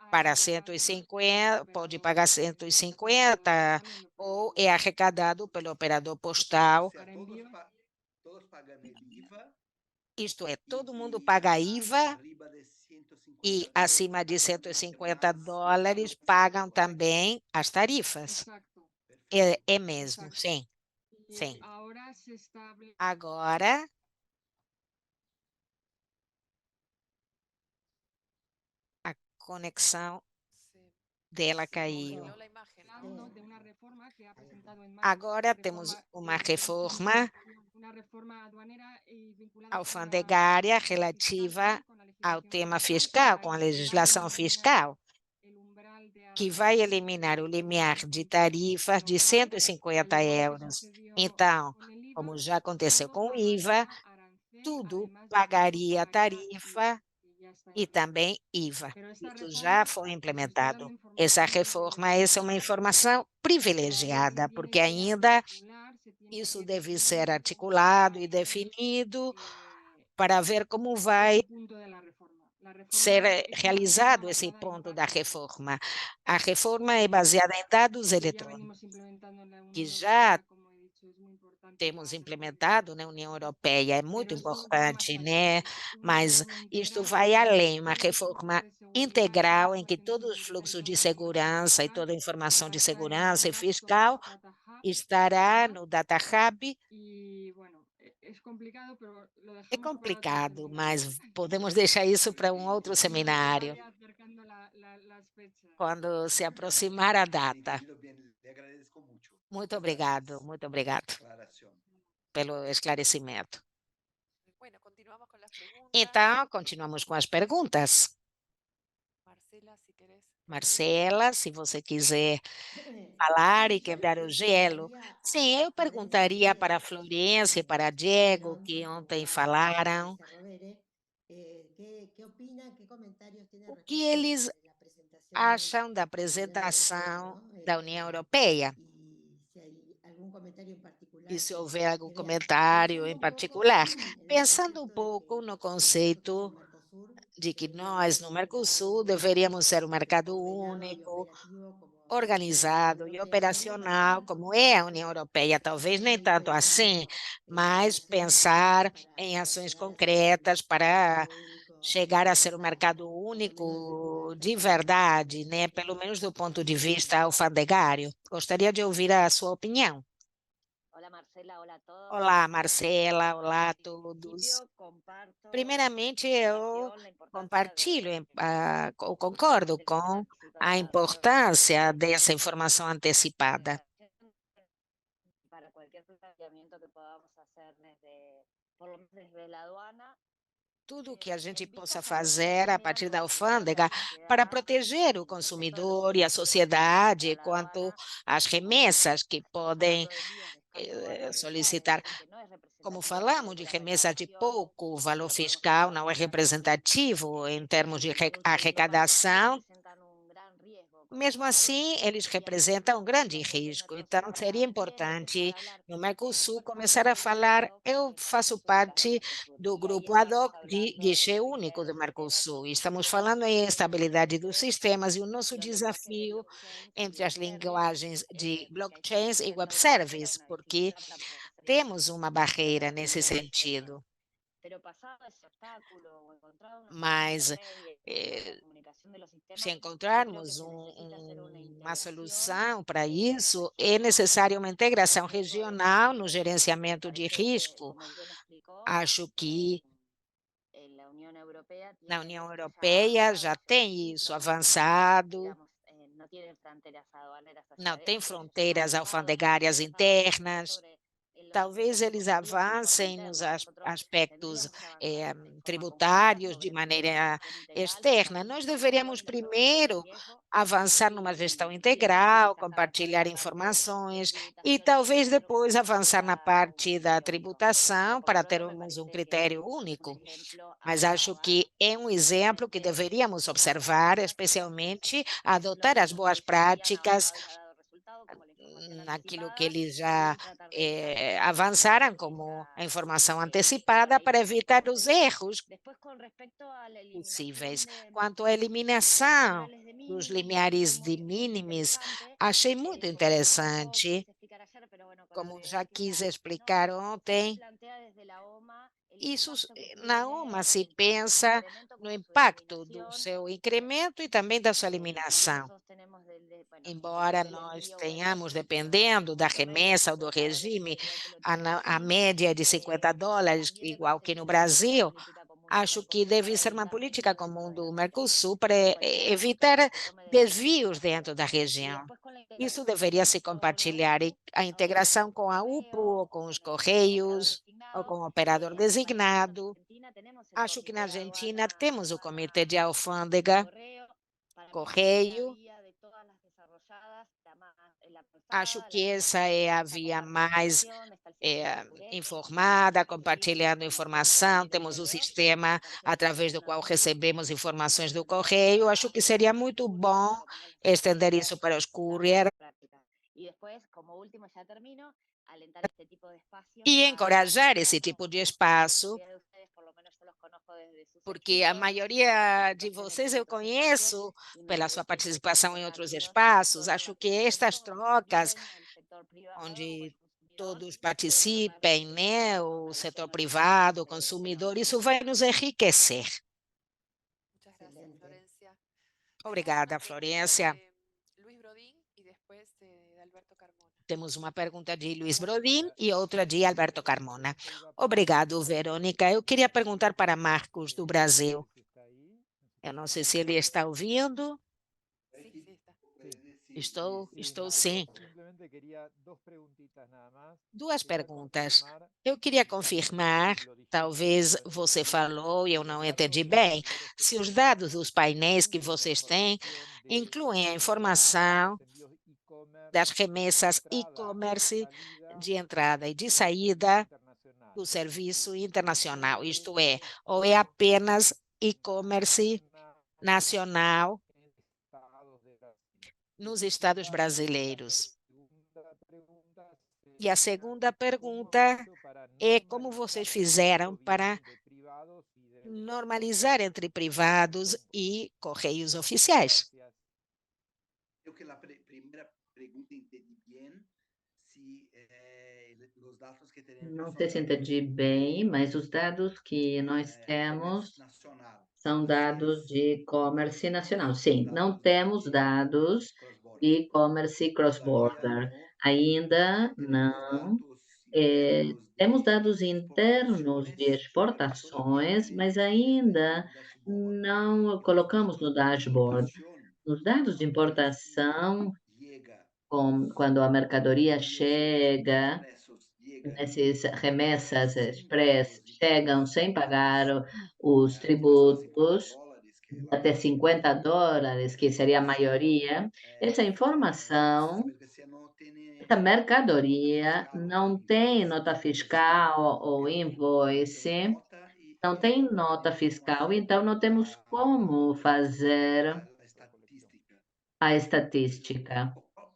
Para 150, pode pagar 150 ou é arrecadado pelo operador postal. Isto é, todo mundo paga IVA e acima de $150 pagam também as tarifas. É mesmo, sim. Sim. Agora, a conexão dela caiu. Agora temos uma reforma alfandegária relativa ao tema fiscal, com a legislação fiscal, que vai eliminar o limiar de tarifas de 150 euros. Então, como já aconteceu com o IVA, tudo pagaria tarifa e também IVA. Isso já foi implementado. Essa reforma, essa é uma informação privilegiada, porque ainda isso deve ser articulado e definido para ver como vai ser realizado esse ponto da reforma. A reforma é baseada em dados eletrônicos, que já temos implementado na União Europeia é muito importante, né? Mas isto vai além, uma reforma integral em que todos os fluxos de segurança e toda a informação de segurança e fiscal estará no Data Hub. É complicado, mas podemos deixar isso para um outro seminário, quando se aproximar a data.
Entendido bien, le agradezco mucho.
Muito
Muchas gracias
obrigado
por la aclaración.
pelo esclarecimento.
Bueno, continuamos con las preguntas.
Então, continuamos com as perguntas.
Marcela, si querés.
Marcela, se você quiser falar e
Sí, yo
quebrar o
le
gelo.
preguntaría
Sim,
a
eu
Florencia
perguntaria para a
Rovere,
Florência e para
y
Diego, que
Alonso
ontem
a
falaram,
Florencia Rovere, ¿qué opinan, qué comentarios tienen
o que
respecto
eles
de la presentación
acham da
de la Unión Europea,
apresentação
¿no?
da União Europeia.
Y si hay algún comentario en particular
E se
que
houver algum
vean.
comentário em
Pensando un poco
particular,
en el
pensando um
concepto de
pouco
que
no
nosotros
conceito
en Mercosur
de que
deberíamos
nós,
ser
no
un
Mercosul,
mercado
deveríamos ser um
único,
mercado
ordenado y
único,
operativo como es la Unión
organizado e
Europea, pero
operacional,
también
como é a União Europeia. Talvez nem tanto assim, mas
acciones concretas
pensar em
para
ações
llegar a ser
concretas
un
para
mercado único
chegar a ser um
generalizado,
mercado
por lo menos desde el punto de
único
vista
de
alfandegárico.
verdade, né? Pelo menos do ponto de vista alfandegário. Gostaria de ouvir a sua opinião.
Hola Marcela, hola a todos.
Olá, Marcela, olá a
En
todos.
principio comparto
Primeiramente,
la
eu
visión, la importancia
compartilho,
de
ou concordo
de
com
información
a
anticipada
importância dessa informação antecipada.
para cualquier planteamiento que podamos hacer desde, por lo menos desde la aduana.
Tudo o que a gente
En
possa
vistas a lo que
fazer a
plantean
partir da
proteger la
alfândega para
sociedad
proteger o
y respecto de los
consumidor e a
envíos que pueden
sociedade
solicitar la
quanto
aduana,
às remessas que podem
hablando de envíos de escaso valor fiscal, es
solicitar.
decir, que no es
Como
representativo
falamos
realmente
de
la
remessas de
recaudación,
pouco valor
lo podemos
fiscal, não é
considerar
representativo em termos de
producto de un impacto, sí
arrecadação,
representan un gran riesgo, con lo
mesmo
cual
assim, eles
sería
representam um grande
desde el
risco.
Mercosur
Então, seria
también empezar
importante
a hablar
no
de
Mercosul
puertas
começar a
abiertas del grupo
falar.
ad hoc
Eu
en
faço
las zonas del
parte
Mercosur.
do
Y ahí
grupo ad
estaríamos
hoc de
hablando de
guichê único
proteger
do
los sistemas
Mercosul.
y
Estamos
seguridad
falando em
de
estabilidade dos
redes,
sistemas e o nosso
los lenguajes de
desafio
blockchain y
entre
web
as
service,
linguagens de
porque ahí se
blockchains e web
presenta una barrera,
service,
una
porque
dificultad para poder
temos uma
iniciar la
barreira nesse
actividad en el sector.
sentido.
Pero pasado ese obstáculo o encontrado una solución
Mas
intermedia en la comunicación de los
se
sistemas, yo creo que
encontrarmos
se necesita hacer una
uma
integración
solução para isso, é
regional
necessária uma
para
integração
hacer todo
regional no
esto. Me
gerenciamento de
parece que,
risco.
como bien explicó,
Acho que
la Unión Europea
na
tiene
União
esto ya
Europeia
avanzado
já
hace
tem
muchísimo
isso
tiempo,
avançado,
digamos, no tienen fronteras aduaneras
não
allá
tem
adentro, eso ya ha
fronteiras
avanzado, así que
alfandegárias
ellos avancen después
internas.
sobre los
Talvez
aspectos
eles
impositivos en forma
avancem nos
interna. Nosotros
aspectos
tendríamos que avanzar en forma conjunta
tributários de
sobre una
maneira
gestión integral,
externa.
compartir
Nós
información
deveríamos
y la prevención de
primeiro
riesgo
avançar numa gestão
y después sí
integral,
quizás avanzar en
compartilhar
la parte de
informações e
tributación y
talvez
tener
depois
un
avançar na parte da
criterio único. Pero
tributação
por lo
para
pronto me
termos um
parece que
critério
es un
único.
ejemplo
Mas
a
acho
evaluar
que é um
y
exemplo que
seguramente
deveríamos
muchas
observar,
cosas
especialmente
los
adotar as
grupos
boas
que ya habían
práticas
avanzado y ha dado resultado, como la información
naquilo que
anticipada,
eles já
y tratar de evitar
avançaram como a informação antecipada
esa
para evitar os
inconveniente.
erros
Después, con respecto a la
possíveis.
eliminación
Quanto à
de los
eliminação
umbrales de
dos
mínimos, me parece
limiares de
muy
mínimos,
interesante,
achei muito
porque como un poco
interessante,
quise explicar ayer, pero bueno, con la
como já
brevedad
quis
quizás
explicar
sí se
ontem.
plantea desde la OMA el
Isso,
impacto que
na
tiene
OMA se
tanto su
pensa
incremento
no
como su
impacto do
eliminación.
seu incremento e também da sua
También
eliminação.
nosotros tenemos, bueno, si
Embora
depende del
nós
envío o el
tenhamos,
monto,
dependendo da
un promedio de
remessa ou do
$50
regime,
igual que lo
a,
tiene
a
Brasil.
média de US$ 50,
También me
igual
parece
que
que
no
debería ser una
Brasil,
política común del
acho que
Mercosur
deve
para
ser uma
evitar
política
este tipo
comum
de
do
aspectos
Mercosul para
en cualquiera de las
evitar
instancias de toma de
desvios
decisiones.
dentro da
Y
região.
después con la
Isso
integración
deveria
con
se
todos los
compartilhar e a integração com a UPRO,
correo
ou com
o
os
con el operador
Correios, ou
designado.
com o operador
Aquí, por ejemplo, en
designado.
Argentina tenemos el
Acho que na
comité de
Argentina
aduana,
temos o comitê de
y
alfândega,
correo. Para mí esa es la
correio.
vía de todas las desarrolladas, la
Acho
avanzada,
que
la que
essa é a
empieza a
via
compartir
mais
información, está el sistema de Curet,
informada,
que liga la
compartilhando
información
informação.
del
Temos o
correo. Me
sistema
parece que esa
através
es
do
una
qual
muy
recebemos informações do
buena
correio. Acho que seria
iniciativa
muito
útil,
bom
por lo menos
estender isso para os
usarla en
courier
la práctica. Y después, como último, ya termino, alentar este tipo de espacios
e
a
encorajar esse
digamos,
tipo de
la
espaço,
mayoría de ustedes, por lo menos yo los conozco desde sus
porque a
equipos, su
maioria de
participaciones
vocês
en
eu
otros espacios,
conheço
y me
pela sua
parece que
participação em
son
outros
caminos
espaços.
donde
Acho
la
que estas
protección
trocas,
también al sector privado o
onde
el consumidor
todos participem, né? O setor privado, o consumidor, isso vai nos enriquecer.
Muchas gracias,
Excelente.
Florencia.
Obrigada,
Tenemos una pregunta
Florência.
de Luis Brodín y después de Alberto Carmona.
Temos uma pergunta de Luiz Brodin e outra de Alberto Carmona. Obrigado, Verônica. Eu queria perguntar para Marcos, do Brasil. Eu não sei se ele está ouvindo.
Sí, sí, está.
Estou sim.
Simplemente quería dos preguntitas nada más.
Duas
Era
perguntas.
confirmar
Eu queria
si tal vez
confirmar,
lo dijiste,
talvez
pero
você falou e eu
los
não
datos
entendi
de los
bem,
talleres que
se os
tienen
dados dos painéis que
incluyen la
vocês têm
información de
incluem a
los
informação
envíos e-commerce
das
de
remessas
entrada y
e-commerce
salida
de entrada e de
del servicio
saída
internacional.
do
Es
serviço
decir,
internacional,
¿cómo
isto é,
eso
ou é apenas e-commerce
funciona
nacional
en estados de Brasil?
nos
Y
estados
la
brasileiros.
segunda pregunta
E a
sería,
segunda
¿cómo han
pergunta
hecho para
é como vocês
normalizar
fizeram
esto
para
bien entre privados y de
normalizar entre privados e correios oficiais.
Gracias.
Creo que la primera pregunta entendí bien. Si los datos que tenemos
Não
son
sei se
datos
entendi bem, mas os dados que nós
e-commerce
temos
nacional.
são dados de e-commerce nacional. Sim, não
Dados
temos
de
dados
cross-border.
de e-commerce
Todavía
cross-border.
no
Ainda
tenemos
não.
datos internos
Temos
de
dados internos de
exportaciones, pero
exportações,
todavía
mas
no está en
ainda
el dashboard.
não
Los
colocamos no
datos de
dashboard.
importación,
Nos dados de
una vez que
importação,
llega
quando a mercadoria
envíos
chega,
expresos, llega
essas remessas
sin
express
pagar los
chegam
impuestos
sem pagar
aduanales,
os
acima de $50,
tributos,
que es la
até
mayoría,
$50, que
esa
seria a
información,
maioria. Essa informação,
esa mercancía no tiene
essa
nota
mercadoria
fiscal o
não tem
invoice,
nota
entonces
fiscal ou
no tiene
invoice,
nota y
não tem
no
nota
tenemos cómo
fiscal,
hacer
então não temos como fazer
la estadística.
a estatística.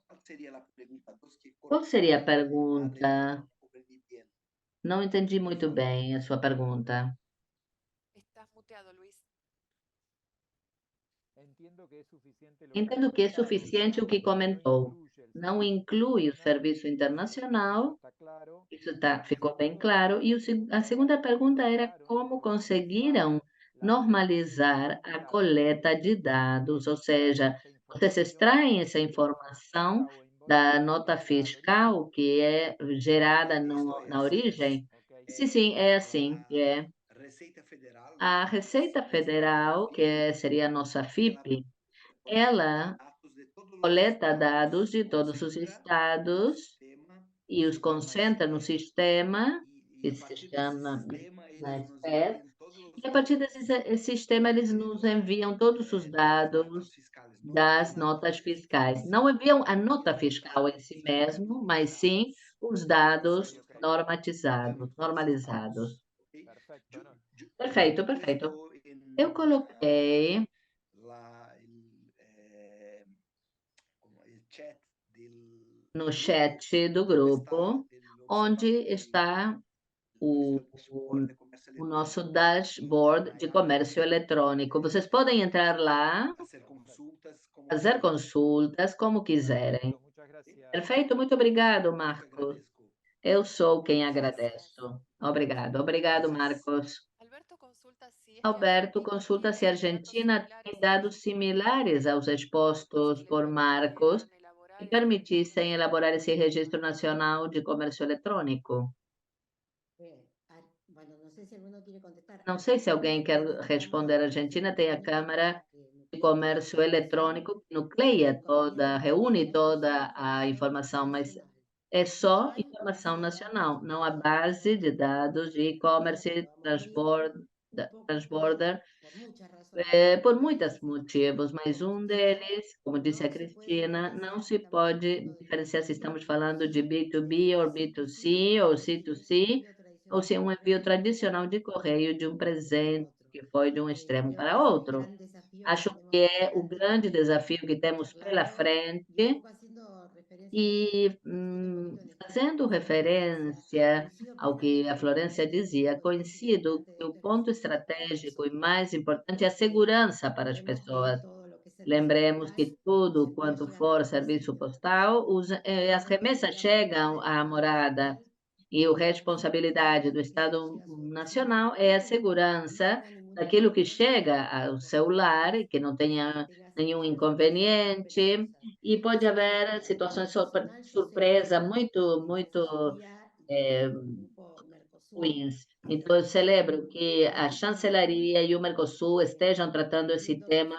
¿Cuál sería la pregunta dos que
Qual seria a
cortaste?
pergunta?
No comprendí bien.
Não entendi
Por
muito
favor.
bem a sua pergunta.
Estás muteado, Luis.
Entiendo que es suficiente lo
Entendo que é
comentado,
suficiente o que
pero no
comentou.
incluye el
Não
servicio
inclui o
internacional,
serviço internacional,
eso está claro.
isso
La
ficou bem claro.
segunda
E a
pregunta
segunda
era cómo
pergunta era
lograron
como
normalizar
conseguiram
la
normalizar
recolección de
a
datos.
coleta de dados, ou seja,
Esa
vocês
información
extraem essa
de la
informação
factura o
da
invoice
nota
que llega al origen.
fiscal que é gerada
Esto
na
es,
origem?
Ok.
Sim, sim, é assim. É.
la Receita Federal,
A
que
Receita
es la
Federal, que
FIP,
seria a nossa
ela
FIP,
colecta
ela
dados de todos los
coleta dados
estados,
de todos os
concentra no
estados
sistema,
e os concentra no
SPES,
sistema,
y
que
a
se
partir desse
chama
sistema
na
eles nos
SPES,
enviam todos os
e a partir
dados
desse sistema eles nos enviam todos os
das notas
dados
fiscais,
das notas fiscais. Não enviam a nota fiscal em si mesmo, mas sim os dados normatizados, normalizados.
Perfecto, ¿no?
Perfeito,
Yo
perfeito.
puesto
Eu coloquei
el chat
no
del
chat
grupo,
do
donde está
grupo,
el
onde
observatorio,
está
nuestro
o,
dashboard de comercio
o nosso
electrónico.
dashboard
Entran
de
allá,
comércio eletrônico. Vocês podem entrar lá,
hacer consultas como
fazer
quieran.
consultas como quiserem.
Perfecto, muchas gracias.
Perfeito? Muito obrigado,
Yo que
Marcos.
agradezco.
Eu sou quem
Gracias.
agradeço. Obrigado. Obrigado,
Gracias.
Marcos.
Alberto consulta si es que
Alberto
Argentina
consulta se a
tiene datos
Argentina
similares
tem
a los
dados similares aos expostos
que le
por Marcos
permitieran
e
elaborar ese registro
permitissem
nacional
elaborar
de
esse
comercio
registro nacional de comércio eletrônico.
Bueno, no sé si alguno quiere contestar.
Não sei se alguém quer
Argentina tiene
responder. A
Cámara de
Argentina
Comercio
tem a
Electrónico
Câmara
que
de
nuclea toda la
Comércio
información
Eletrônico, que nucleia toda, reúne
y es
toda
solo
a informação, mas
nacional.
é
No
só
hay
informação
base de datos
nacional, não há
de
base de
e-commerce
dados de
argentina,
e-commerce
pero vamos viendo poco a poco,
transborder,
por muchas razones.
por
Una
muitos
es
motivos, mas
como
um
Cristina,
deles, como disse a
no se puede
Cristina, não
diferenciar si
se
estamos
pode
hablando de
diferenciar se estamos
B2B
falando de B2B ou
C2C,
B2C ou
si es un
C2C,
envío
ou se é um
tradicional de
envio
correo
tradicional de correio de um
para
presente
otro.
que foi de um extremo
Creo que
para
ese es el
outro.
gran desafío que
Acho
tenemos
que
por
é o
delante,
grande desafio que temos pela
charlando y un
frente
poco haciendo referencia a lo
e
que decía un poquito en
fazendo
extenso Florencia.
referência
Coincido
ao que a
plenamente que
Florência
el
dizia,
punto más
coincido
importante de
que o
esto es la
ponto
seguridad para las
estratégico e
personas.
mais importante é a
Porque
segurança para as
vemos que
pessoas.
todo lo que
Lembremos que tudo quanto for serviço postal, as remessas chegam à morada e a responsabilidade do Estado Nacional é a segurança daquilo que chega ao celular, que não tenha nenhum inconveniente, e pode haver situações surpresa muito ruins. Então, eu celebro que a chancelaria e o Mercosul estejam tratando esse tema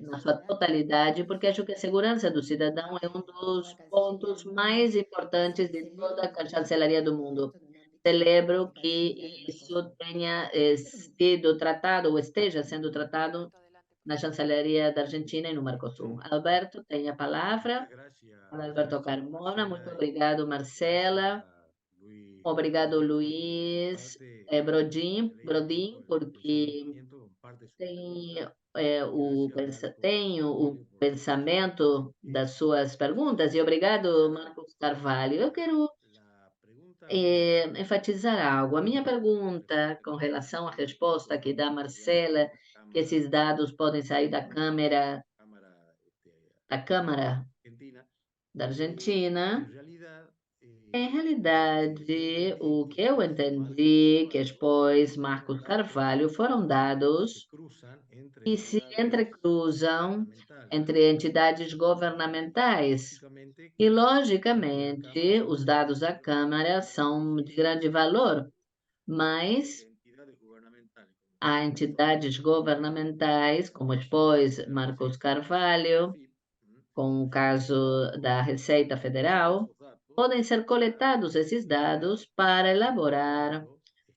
na sua totalidade, porque acho que a segurança do cidadão é um dos pontos mais importantes de toda a chancelaria do mundo. Celebro que isso tenha sido tratado ou esteja sendo tratado na chancelaria da Argentina e no Mercosul. Alberto, tem a palavra. Alberto Carmona, muito obrigado, Marcela. Obrigado, Luiz Brodin, porque tem, tenho o pensamento das suas perguntas, e obrigado, Marcos Carvalho. Eu quero enfatizar algo. A minha pergunta com relação à resposta que dá Marcela, que esses dados podem sair da Câmara da Argentina. Em realidade, o que eu entendi que expôs Marcos Carvalho foram dados que se entrecruzam entre entidades governamentais. E, logicamente, os dados da Câmara são de grande valor, mas há entidades governamentais, como expôs Marcos Carvalho, com o caso da Receita Federal, podem ser coletados esses dados para elaborar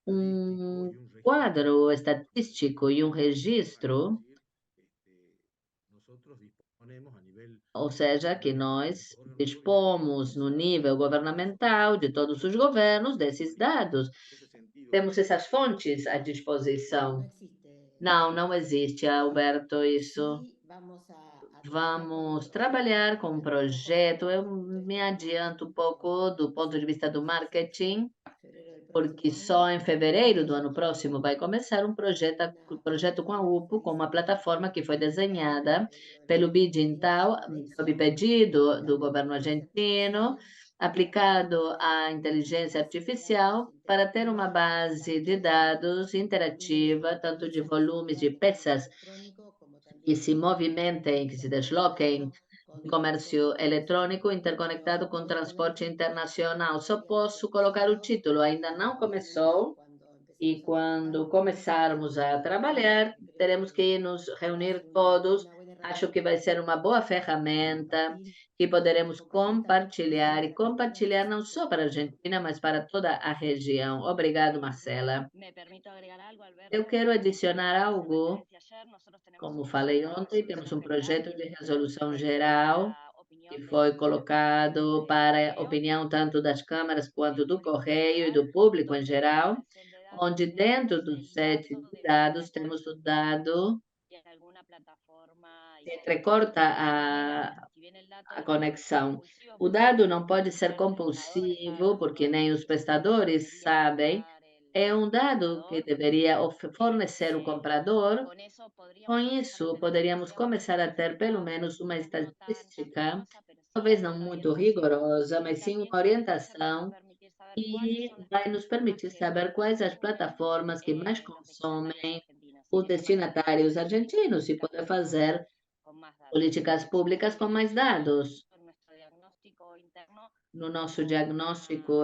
um quadro estatístico e um registro, ou seja, que nós dispomos no nível governamental de todos os governos desses dados. Temos essas fontes à disposição. Não existe, Alberto, isso. Vamos trabalhar com um projeto. Eu me adianto um pouco do ponto de vista do marketing, porque só em fevereiro do ano próximo vai começar um projeto com a UPO, com uma plataforma que foi desenhada pelo Bidintal, sob pedido do governo argentino, aplicado à inteligência artificial, para ter uma base de dados interativa, tanto de volumes de peças que se movimentem, que se desloquem, comércio eletrônico interconectado com transporte internacional. Só posso colocar o título, ainda não começou, e quando começarmos a trabalhar, teremos que nos reunir todos. Acho que vai ser uma boa ferramenta que poderemos compartilhar, e compartilhar não só para a Argentina, mas para toda a região. Obrigado, Marcela. Eu quero adicionar algo. Como falei ontem, temos um projeto de resolução geral que foi colocado para opinião tanto das câmaras quanto do Correio e do público em geral, onde dentro dos sete dados temos o dado que entrecorta a conexão. O dado não pode ser compulsivo, porque nem os prestadores sabem. É um dado que deveria fornecer o comprador. Com isso, poderíamos começar a ter pelo menos uma estatística, talvez não muito rigorosa, mas sim uma orientação, e vai nos permitir saber quais as plataformas que mais consomem os destinatários argentinos e poder fazer políticas públicas com mais dados. No nosso diagnóstico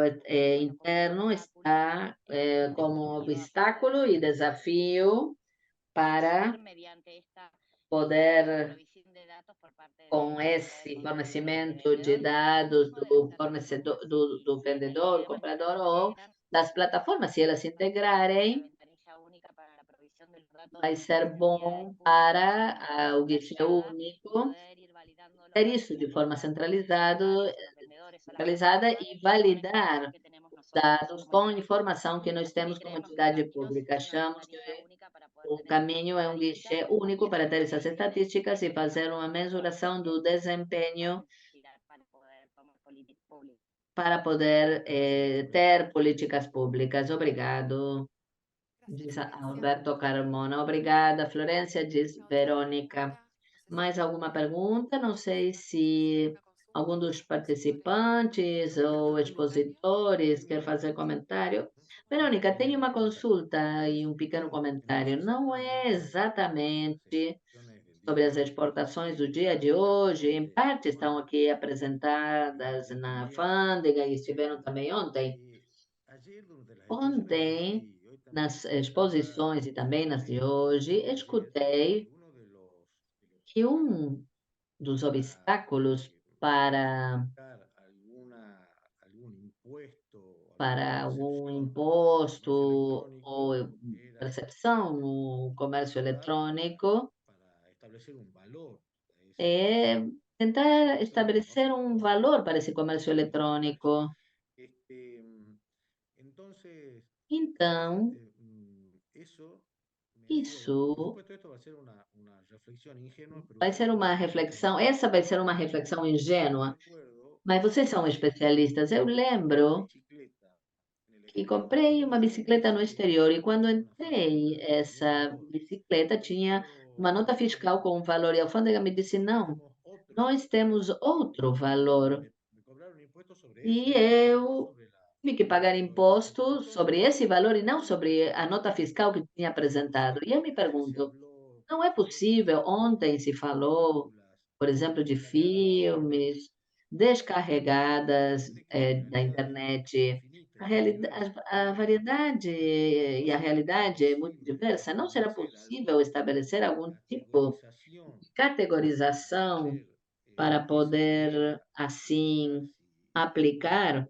interno está como obstáculo e desafio para poder, com esse fornecimento de dados do fornecedor, do vendedor, comprador ou das plataformas, se elas se integrarem, vai ser bom para o guichê único ter isso de forma centralizada e validar dados com informação que nós temos como entidade pública. Achamos que o caminho é um guichê único para ter essas estatísticas e fazer uma mensuração do desempenho para poder ter políticas públicas. Obrigado, diz Alberto Carmona. Obrigada, Florência, diz Verônica. Mais alguma pergunta? Não sei se algum dos participantes ou expositores quer fazer comentário. Verônica, tenho uma consulta e um pequeno comentário. Não é exatamente sobre as exportações do dia de hoje, em parte estão aqui apresentadas na alfândega e estiveram também ontem. Ontem, nas exposições e também nas de hoje, escutei que um dos obstáculos para algum imposto ou percepção no comércio eletrônico é tentar estabelecer um valor para esse comércio eletrônico. Então, isso vai ser uma reflexão, essa vai ser uma reflexão ingênua, mas vocês são especialistas. Eu lembro que comprei uma bicicleta no exterior e quando entrei, essa bicicleta tinha uma nota fiscal com um valor e a alfândega me disse, não, nós temos outro valor. E eu tive que pagar imposto sobre esse valor e não sobre a nota fiscal que tinha apresentado. E eu me pergunto, não é possível, ontem se falou, por exemplo, de filmes descarregadas da internet. A variedade e a realidade é muito diversa. Não será possível estabelecer algum tipo de categorização para poder, assim, aplicar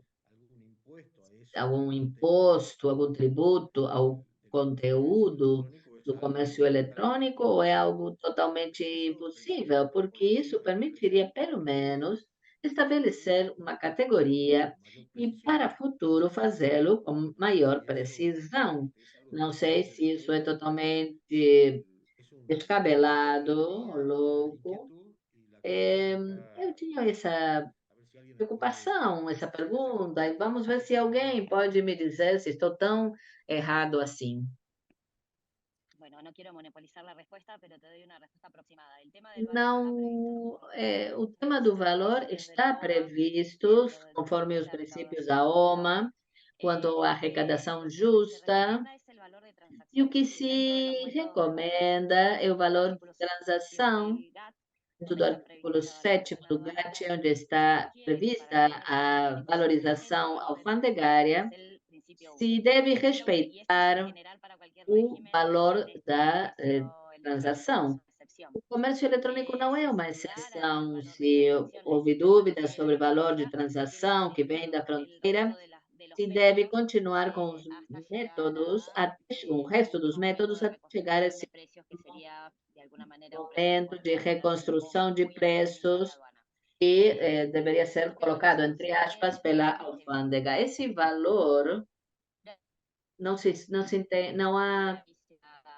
algum imposto, algum tributo ao conteúdo do comércio eletrônico ou é algo totalmente impossível? Porque isso permitiria, pelo menos, estabelecer uma categoria e, para o futuro, fazê-lo com maior precisão. Não sei se isso é totalmente descabelado, louco. Eu tinha essa preocupação, essa pergunta, e vamos ver se alguém pode me dizer se estou tão errado assim.
Bueno, no quiero monopolizar la respuesta, pero te doy una respuesta aproximada. El tema del valor está
Não,
previsto
o tema do valor
principios de la
está
OMA,
previsto,
dentro del
conforme
marco
os
de la
princípios
recaudación
da
justa.
OMA, quanto à arrecadação
Lo que se
justa,
recomienda es el valor de
e o
transacción.
que
Y dentro de los
se
métodos de valoración,
recomenda é o
en el
valor de
artículo 7
transação,
del GATT,
dentro
donde
do
está
artigo
prevista la valoración
7º do
aduanera,
GATT, onde
se
está
sugiere que para
prevista
aquellos
a
dispositivos
valorização
genéricos dentro del GATT es
alfandegária,
el principio 1.
se deve
Y esto es
respeitar
general para cualquier
o
régimen,
valor da
excepto el de China, que es
transação.
una excepción.
O comércio eletrônico não é
Si
uma
se dudara del
exceção.
valor de
Se
transacción
houve
existente en la
dúvidas
frontera
sobre o valor de
electrónica, tiene
transação que
que
vem da
seguir el
fronteira,
resto de los
se deve
métodos
continuar com os
hasta llegar
métodos,
a
até, o resto dos
un aumento
métodos
de
até chegar a
reconstrucción
esse
de precios, que sería de alguna manera un precio de
momento de
comercialización
reconstrução de
muy accesible para la
preços
aduana.
que deveria ser
Yo creo que
colocado,
eso
entre
se
aspas,
viene
pela
claramente
alfândega. Esse valor não há,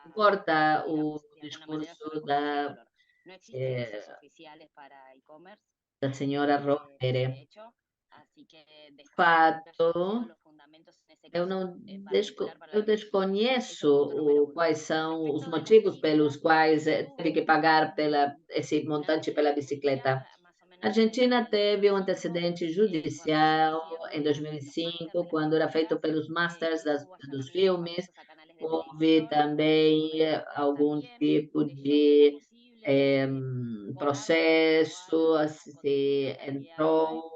importa o
de alguna manera se
discurso
reconoce el valor. No existen
eh,
precios oficiales para e-commerce,
da senhora
de
Rovere.
hecho, así que desconozco cuáles hayan sido
Fato,
los fundamentos en ese caso particular para
eu
la reducción.
desconheço
Eso punto número uno.
quais são os
Respecto de las
motivos pelos
cifras,
quais
hubo
teve que pagar esse
un
montante pela
antecedente
bicicleta.
judicial más o
A
menos en
Argentina teve um
2005,
antecedente
cuando se
judicial
hacían
em
los másters
2005,
de las
quando era feito
películas,
pelos masters
y hubo
dos
allanamientos
filmes.
famosos a canales de
Houve
televisión y en ese
também
momento
algum
también
tipo
leyó que era
de
posible cobrarle a los
processo,
abogados
se
contenidos que habían
entrou,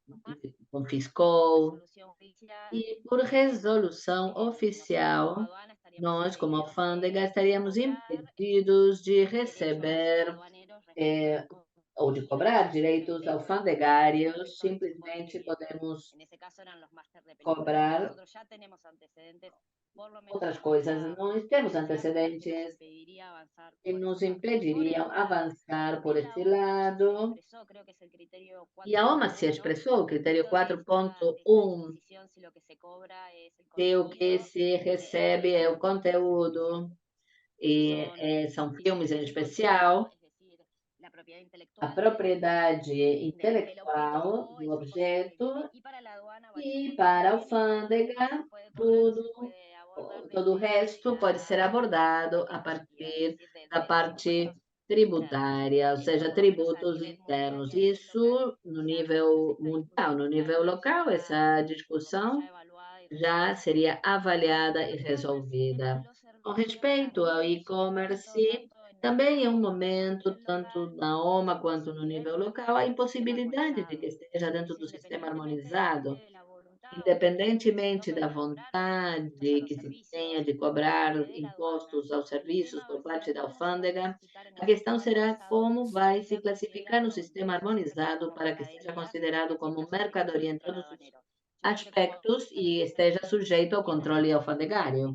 por
confiscou.
resolución judicial.
E por resolução
Nosotros como
oficial,
aduana estaríamos
nós, como
impedidos
alfândega,
de
estaríamos
cobrar
impedidos de
derechos
receber
aduaneros
eh,
respectivos
ou de
y
cobrar
beneficios
direitos alfandegários,
respecto de esos fondos
simplesmente
dividendos.
podemos
En ese caso eran los máster de películas.
cobrar
Nosotros ya tenemos antecedentes, por lo menos
outras
en
coisas.
materia
Nós temos
judicial, que nos
antecedentes
impediría avanzar
que
por
nos
esa parte. Por
impediriam
el otro lado,
avançar por
en la
esse
OMA ya se
lado.
expresó, creo que es el criterio
E a OMA se
4.1,
expressou, o critério
respecto de esta
4.1,
disposición, si lo que se cobra es el
se o que
contenido
se recebe é o conteúdo, e
son
são
si
filmes em
el contenido,
especial,
es decir, la propiedad
a
intelectual
propriedade
del objeto
intelectual
o
do
el 5% que
objeto
viene, y para la aduana va el
e
5%
para
que
a
viene, todo lo que
alfândega,
se puede cobrar
tudo,
se puede abordar
todo o
desde
resto pode ser
la
abordado a
parte impositiva, es
partir
decir,
da
desde los
parte
impuestos
tributária, ou seja, tributos internos. Isso no nível mundial, no nível local, essa discussão já seria avaliada e resolvida. Com respeito ao e-commerce, também é um momento, tanto na OMA quanto no nível local, a impossibilidade de que esteja dentro do sistema harmonizado, independentemente da vontade que se tenha de cobrar impostos aos serviços por parte da alfândega, a questão será como vai se classificar no sistema harmonizado para que seja considerado como mercadoria em todos os aspectos e esteja sujeito ao controle alfandegário.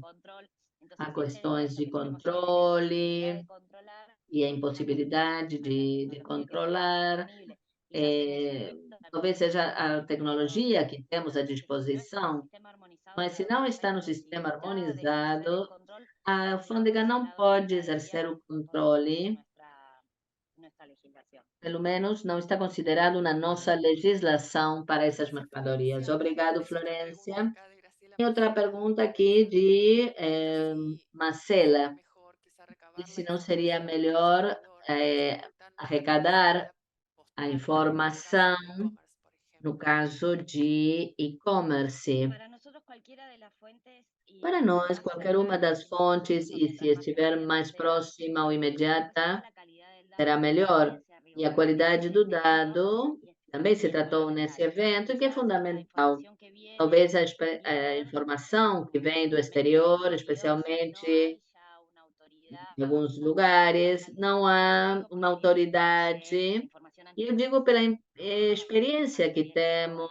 Há questões de controle e a impossibilidade de controlar. Talvez seja a tecnologia que temos à disposição, mas se não está no sistema harmonizado, a alfândega não pode exercer o controle, pelo menos não está considerado na nossa legislação para essas mercadorias. Obrigado, Florência. Tem outra pergunta aqui de Marcela. E se não seria melhor arrecadar a informação no caso de e-commerce? Para nós, qualquer uma das fontes, e se estiver mais próxima ou imediata, será melhor. E a qualidade do dado também se tratou nesse evento, que é fundamental. Talvez a informação que vem do exterior, especialmente em alguns lugares, não há uma autoridade, e eu digo pela experiência que temos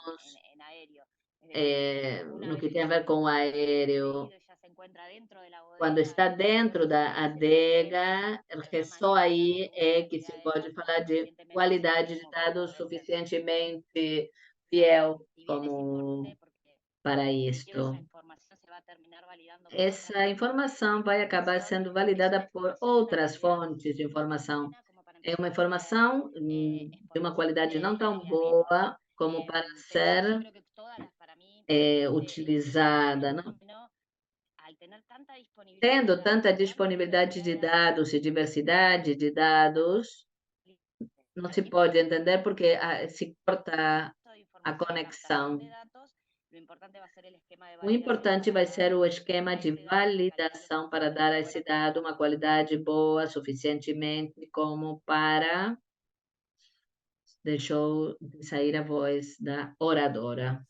no que tem a ver com o aéreo. Quando está dentro da adega, que só aí é que se pode falar de qualidade de dados suficientemente fiel como para isto. Essa informação vai acabar sendo validada por outras fontes de informação. É uma informação de uma qualidade não tão boa como para ser utilizada, não? Tendo tanta disponibilidade de dados e diversidade de dados, não se pode entender porque se corta a conexão. O importante vai ser o esquema de validação para dar a esse dado uma qualidade boa, suficientemente como para... Deixou de sair a voz da oradora.